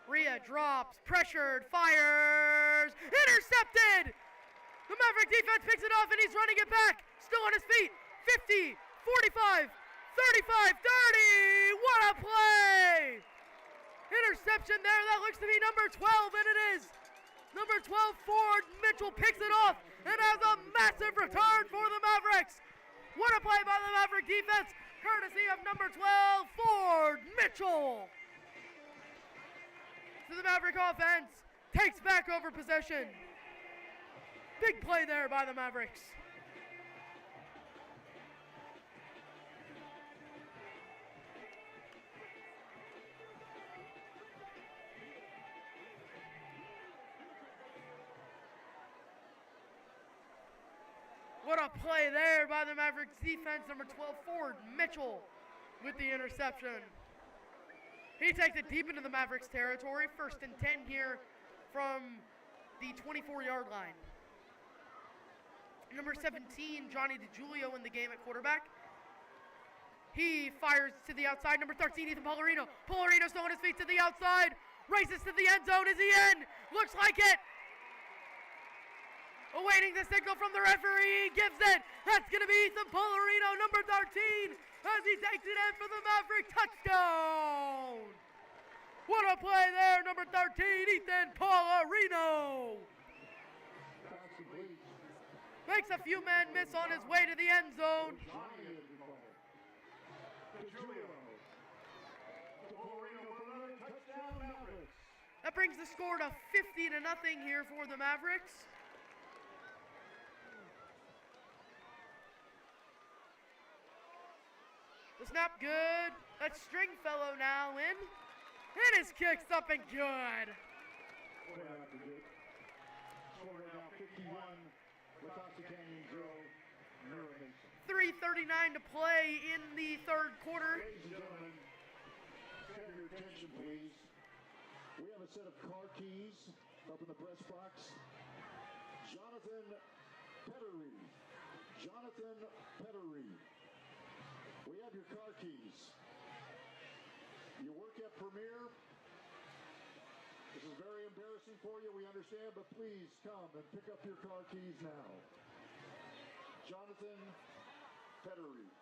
Rhea drops, pressured, fires, intercepted! The Maverick defense picks it off and he's running it back. Still on his feet. 50, 45, 35, 30. What a play! Interception there. That looks to be number 12, and it is. Number 12, Ford Mitchell picks it off and has a massive return for the Mavericks. What a play by the Maverick defense, courtesy of number 12, Ford Mitchell. So the Maverick offense takes back over possession. Big play there by the Mavericks. What a play there by the Mavericks defense. Number 12, Ford Mitchell with the interception. He takes it deep into the Mavericks territory. 1st and 10 here from the 24-yard line. Number 17, Johnny DiGiulio in the game at quarterback. He fires to the outside. Number 13, Ethan Pollarino. Pollarino still on his feet to the outside. Races to the end zone. Is he in? Looks like it. Awaiting the signal from the referee, he gives it. That's going to be Ethan Pollarino, number 13, as he takes it in for the Maverick touchdown. What a play there, number 13, Ethan Pollarino. Makes a few men miss on his way to the end zone. That brings the score to 50-0 here for the Mavericks. The snap good. That Stringfellow now in. And his kick's up and good. 3:39 to play in the third quarter. Ladies and gentlemen, have your attention, please. We have a set of car keys up in the press box. Jonathan Pettery. Jonathan Pettery. We have your car keys. You work at Premier. This is very embarrassing for you, we understand, but please come and pick up your car keys now. Jonathan Pettery.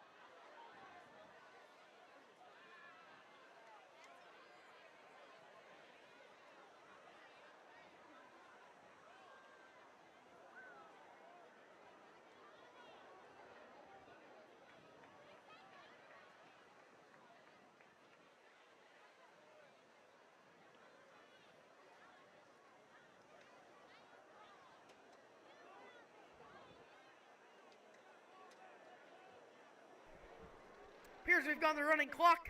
Appears we've gone the running clock.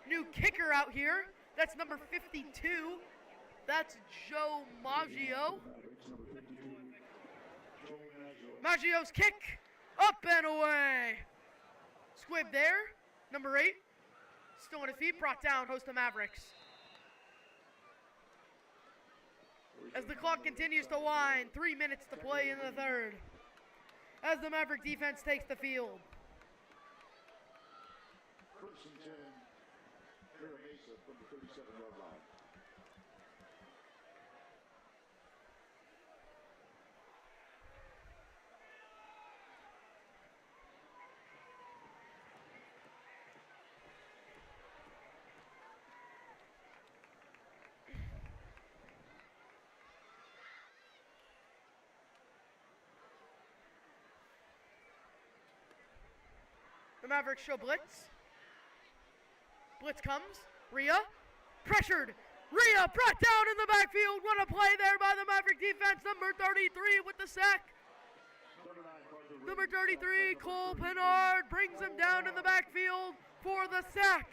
New kicker out here. That's number 52. That's Joe Maggio. Maggio's kick. Up and away. Squib there. Number 8. Still on his feet. Brought down. Host of Mavericks. As the clock continues to wind. 3 minutes to play in the third. As the Maverick defense takes the field. 1st and 10, Mira Mesa from the 37-yard line. Mavericks show blitz. Blitz comes. Rhea, pressured. Rhea brought down in the backfield. What a play there by the Maverick defense. Number 33 with the sack. Number 33, Cole Pennard, brings him down in the backfield for the sack.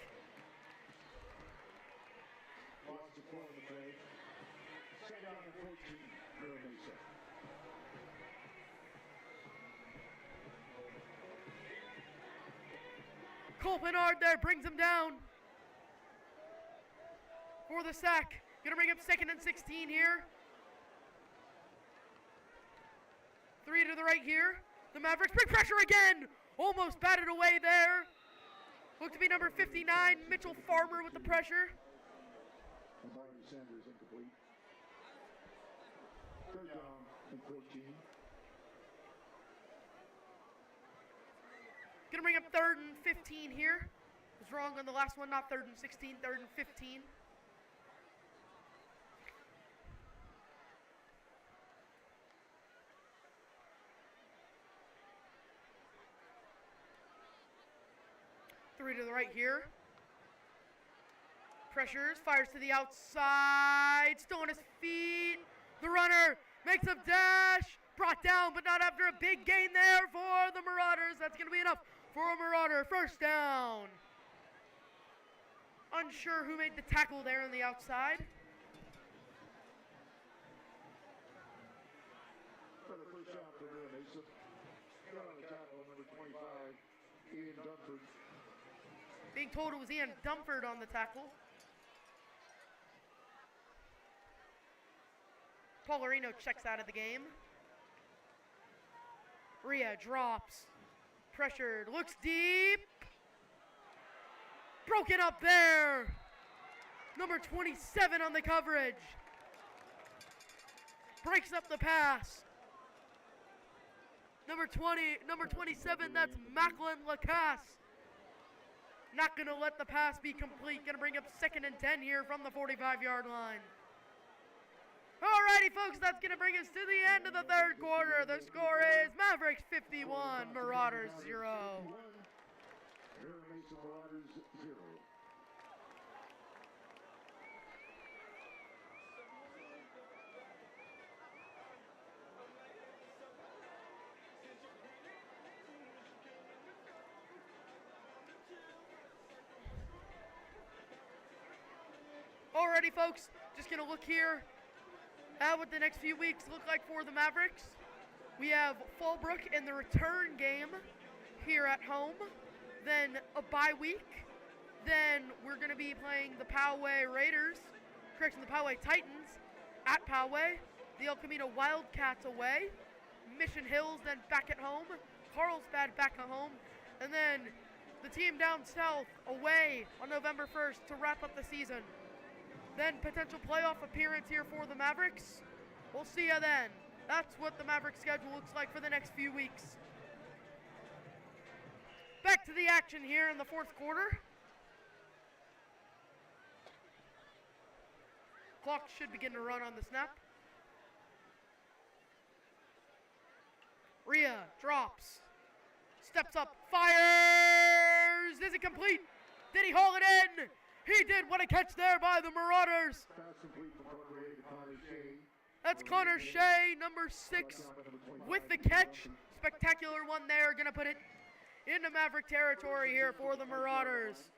Cole Pennard there brings him down for the sack. Gonna bring up 2nd and 16 here. 3 to the right here. The Mavericks bring pressure again. Almost batted away there. Looked to be number 59, Mitchell Farmer with the pressure. Sanders incomplete. 3rd down and 14. Gonna bring up 3rd and 15 here. Was wrong on the last one, not 3rd and 16, 3rd and 15. Three to the right here. Pressures, fires to the outside, still on his feet. The runner makes a dash, brought down, but not after a big gain there for the Marauders. That's gonna be enough for a Marauder 1st down. Unsure who made the tackle there on the outside. For the first down for Mira Mesa. Got on the tackle, number 25, Ian Dunford. Being told it was Ian Dumford on the tackle. Paularino checks out of the game. Rhea drops. Pressured, looks deep. Broken up there. Number 27 on the coverage. Breaks up the pass. Number 27, that's Macklin Lacasse. Not gonna let the pass be complete. Gonna bring up 2nd and 10 here from the 45-yard line. Alrighty, folks, that's gonna bring us to the end of the 3rd quarter. The score is Mavericks 51, Marauders 0. Mira Mesa Marauders 0. Alrighty, folks, just gonna look here at what the next few weeks look like for the Mavericks. We have Fallbrook in the return game here at home, then a bye week, then we're gonna be playing the Poway Raiders, the Poway Titans at Poway, the El Camino Wildcats away, Mission Hills then back at home, Carlsbad back at home, and then the team down south away on November 1st to wrap up the season. Then potential playoff appearance here for the Mavericks. We'll see you then. That's what the Mavericks schedule looks like for the next few weeks. Back to the action here in the 4th quarter. Clock should begin to run on the snap. Rhea drops, steps up, fires, is it complete? Did he haul it in? He did. What a catch there by the Marauders. That's Connor Shea, number 6, with the catch. Spectacular one there. Gonna put it into Maverick territory here for the Marauders.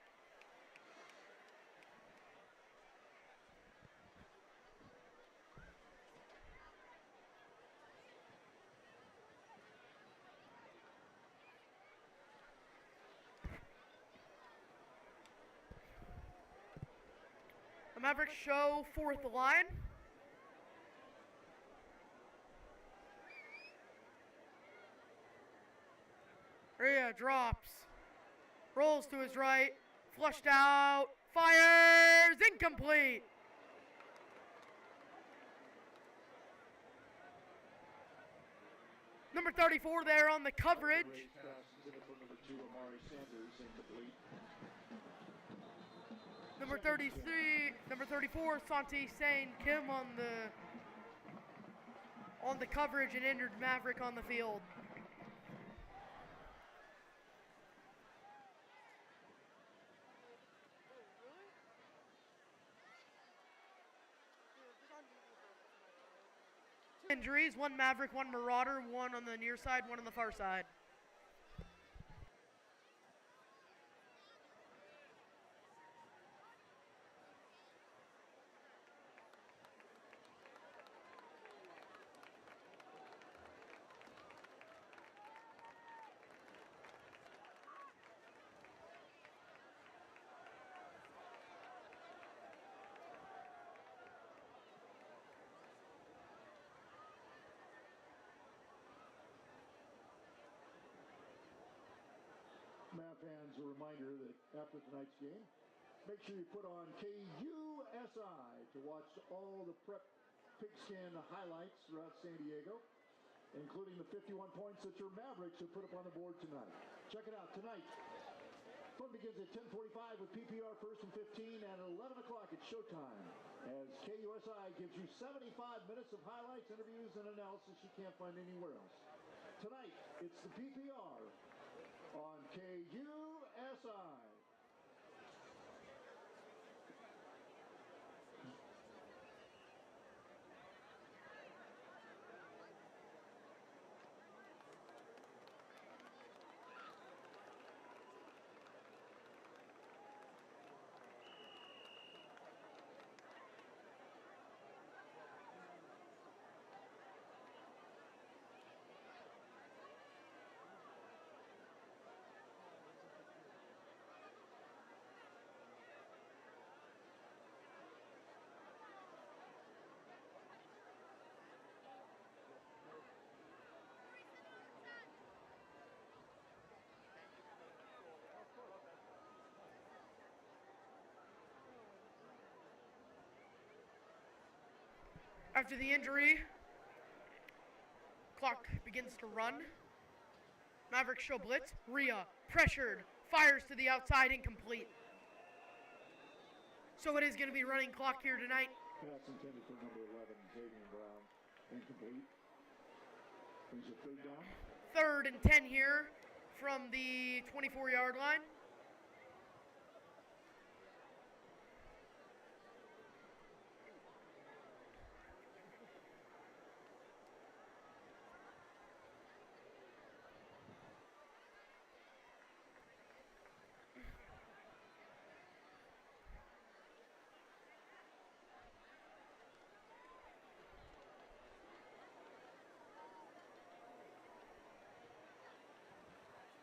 The Mavericks show 4th line. Rhea drops, rolls to his right, flushed out, fires, incomplete. Number 34 there on the coverage. Number 34, Santi Sain Kim on the coverage and injured Maverick on the field. Injuries, one Maverick, one Marauder, one on the near side, one on the far side. Mav fans, a reminder that after tonight's game, make sure you put on KUSI to watch all the prep pigskin highlights throughout San Diego, including the 51 points that your Mavericks have put up on the board tonight. Check it out tonight. Fun begins at 10:45 with PPR first and 15, and at 11 o'clock it's showtime as KUSI gives you 75 minutes of highlights, interviews, and analysis you can't find anywhere else. Tonight, it's the PPR on KUSI. After the injury, clock begins to run. Mavericks show blitz. Rhea, pressured, fires to the outside, incomplete. So it is going to be running clock here tonight. Pass intended for number 11, Xavier Brown, incomplete. Brings it third down. 3rd and 10 here from the 24-yard line.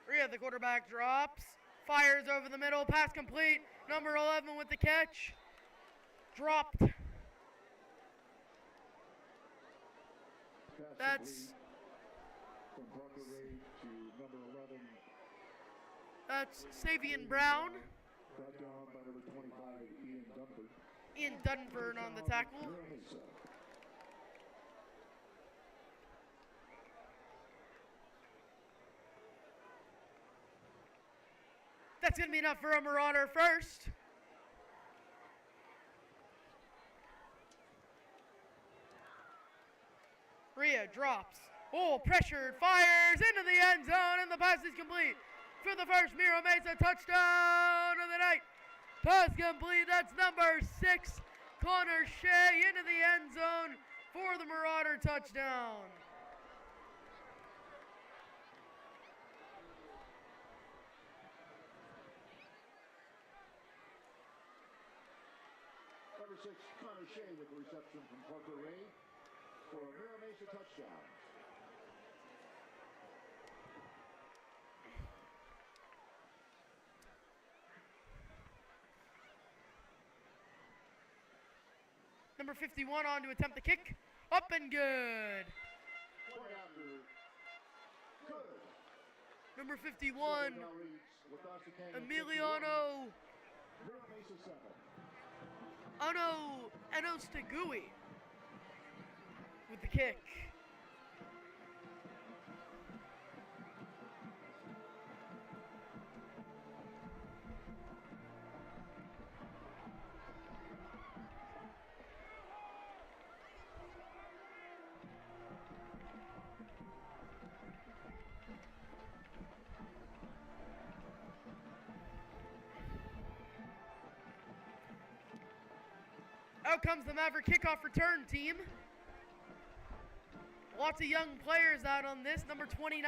Rhea, the quarterback, drops, fires over the middle, pass complete. Number 11 with the catch. Dropped. Pass That's complete from Parker Ray to number 11. that's Savion Brown. Brought down by number 25, Ian Dunford. Ian Dunford on the tackle. Mira Mesa. That's going to be enough for a Marauder first. Rhea drops. Oh, pressured, fires into the end zone, and the pass is complete. For the first Mira Mesa touchdown of the night. Pass complete, that's number 6, Connor Shea into the end zone for the Marauder touchdown. Number 6, Connor Shea with the reception from Parker Ray for a Mira Mesa touchdown. Number 51 on to attempt the kick. Up and good. Point after. Good. Number 51, Now reads Lacosta Canyon 51, Emiliano Mira Mesa 7. Enostegui with the kick. Out comes the Maverick kickoff return team. Lots of young players out on this. Number 29,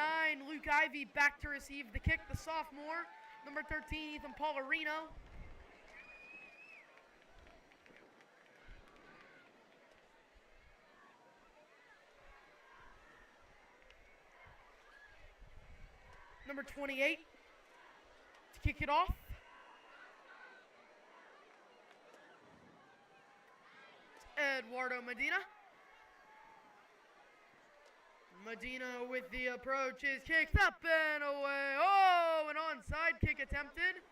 Luke Ivy, back to receive the kick, the sophomore. Number 13, Ethan Paularino. Number 28 to kick it off. It's Eduardo Medina. Medina with the approach is kicked up and away. Oh, an onside kick attempted.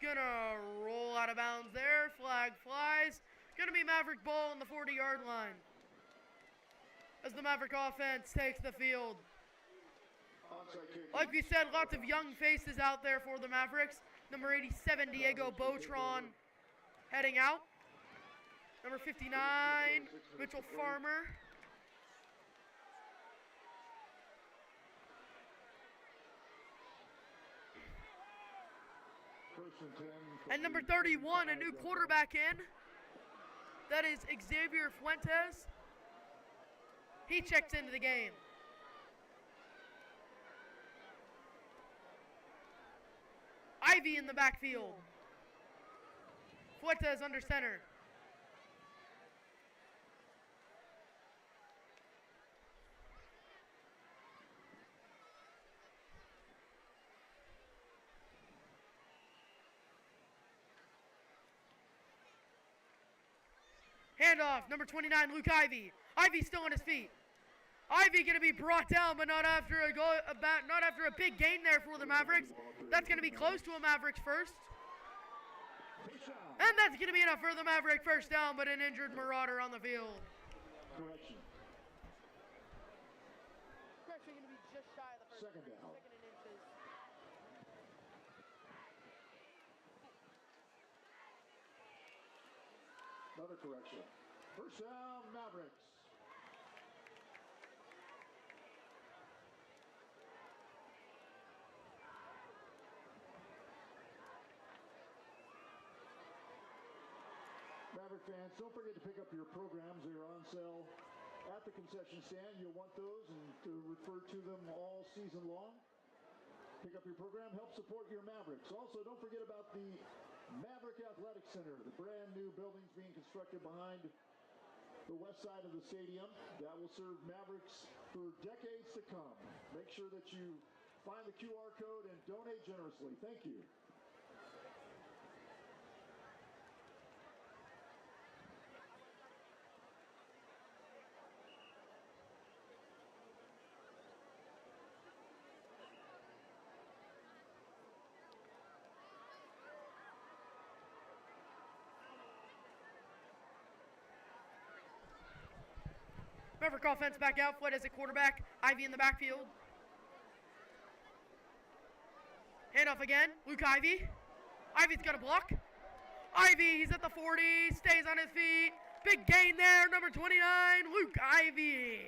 Gonna roll out of bounds there. Flag flies. Gonna be Maverick ball on the 40-yard line as the Maverick offense takes the field. Like we said, lots of young faces out there for the Mavericks. Number 87, Diego Botron, heading out. Number 59, Mitchell Farmer. And number 31, a new quarterback in. That is Xavier Fuentes. He checks into the game. Ivy in the backfield. Fuentes under center. Handoff, number 29, Luke Ivy. Ivy still on his feet. Ivy going to be brought down, but not after a big gain there for the Mavericks. That's going to be close to a Mavericks first. And that's going to be enough for the Maverick first down, but an injured Marauder on the field. Correction. Correction going to be just shy of the first. Second down. Second and inches. Another correction. First down, Mavericks. Maverick fans, don't forget to pick up your programs. They are on sale at the concession stand. You'll want those and to refer to them all season long. Pick up your program, help support your Mavericks. Also, don't forget about the Maverick Athletic Center, the brand new buildings being constructed behind the west side of the stadium. That will serve Mavericks for decades to come. Make sure that you find the QR code and donate generously. Thank you. Maverick offense back out. Flood as a quarterback. Ivy in the backfield. Handoff again. Luke Ivy. Ivy's got a block. Ivy, he's at the 40. Stays on his feet. Big gain there. Number 29, Luke Ivy.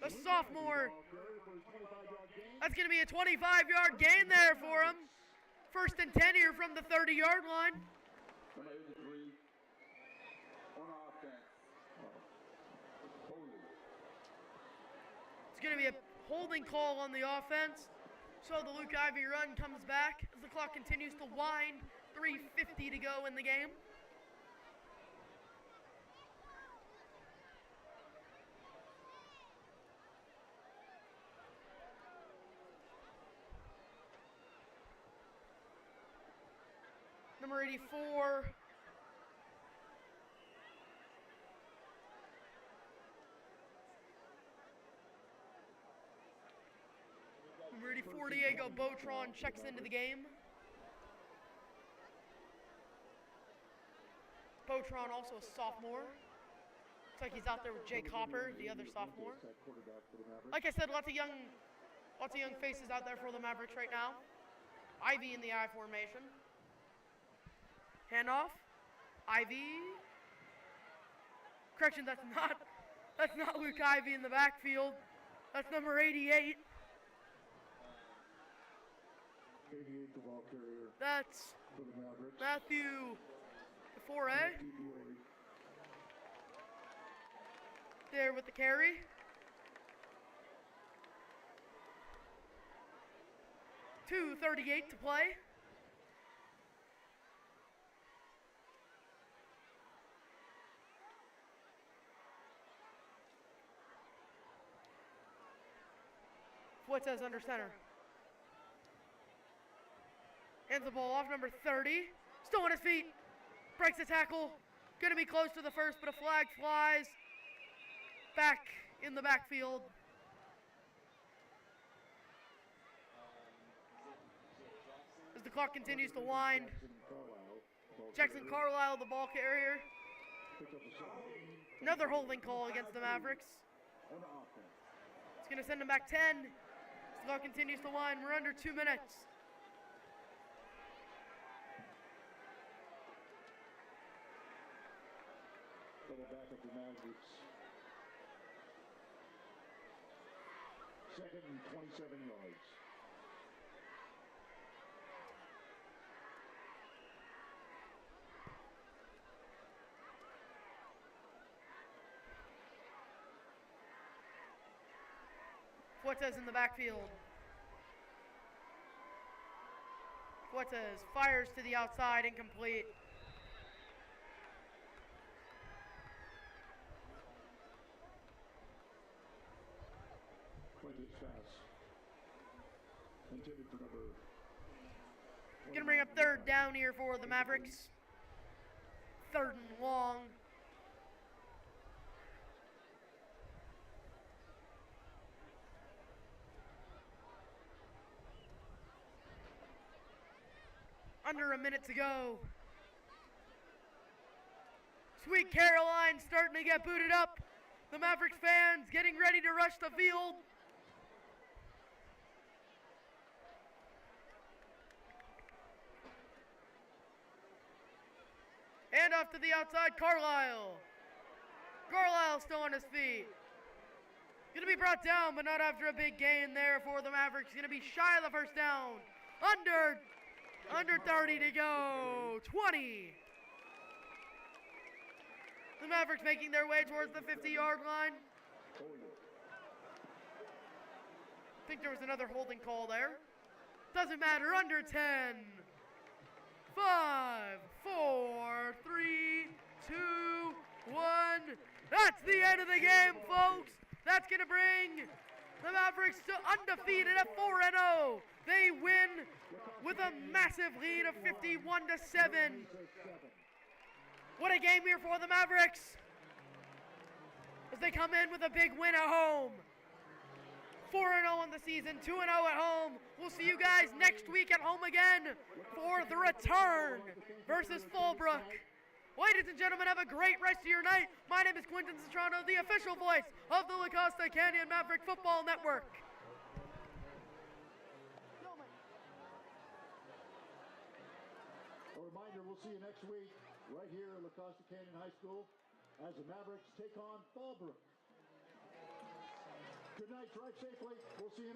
The sophomore. That's going to be a 25-yard gain there for him. First and 10 here from the 30-yard line. It's going to be a holding call on the offense. So the Luke Ivy run comes back as the clock continues to wind. 3:50 to go in the game. Number 84. Number 84, Diego Botron checks into the game. Botron also a sophomore. Looks like he's out there with Jake Hopper, the other sophomore. Like I said, lots of young faces out there for the Mavericks right now. Ivy in the I formation. Handoff. Ivy. Correction, that's not Luke Ivy in the backfield. That's number 88. 88, the ball carrier. That's For the Mavericks. Matthew 4A. There with the carry. 2:38 to play. Fuentes under center. Hands the ball off, number 30. Still on his feet. Breaks the tackle. Gonna be close to the first, but a flag flies. Back in the backfield. As the clock continues to wind. Jackson Carlisle, the ball carrier. Another holding call against the Mavericks. It's gonna send him back 10. As the clock continues to wind. We're under 2 minutes. Back of the Mavericks. Second and 27 yards. Fuentes in the backfield. Fuentes fires to the outside, incomplete. Gonna bring up third down here for the Mavericks. Third and long. Under a minute to go. Sweet Caroline starting to get booted up. The Mavericks fans getting ready to rush the field. And off to the outside, Carlisle. Carlisle still on his feet. Gonna be brought down, but not after a big gain there for the Mavericks. Gonna be shy of the first down. Under 30 to go. 20. The Mavericks making their way towards the 50-yard line. I think there was another holding call there. Doesn't matter, under 10. 5, 4, 3, 2, 1. That's the end of the game, folks. That's going to bring the Mavericks to undefeated at 4-0. They win with a massive lead of 51-7. What a game here for the Mavericks as they come in with a big win at home. 4-0 on the season, 2-0 at home. We'll see you guys next week at home again for the return versus Fallbrook. Ladies and gentlemen, have a great rest of your night. My name is Quentin Citrano, the official voice of the La Costa Canyon Maverick Football Network. A reminder, we'll see you next week right here at La Costa Canyon High School as the Mavericks take on Fallbrook. Good night, drive safely. We'll see you.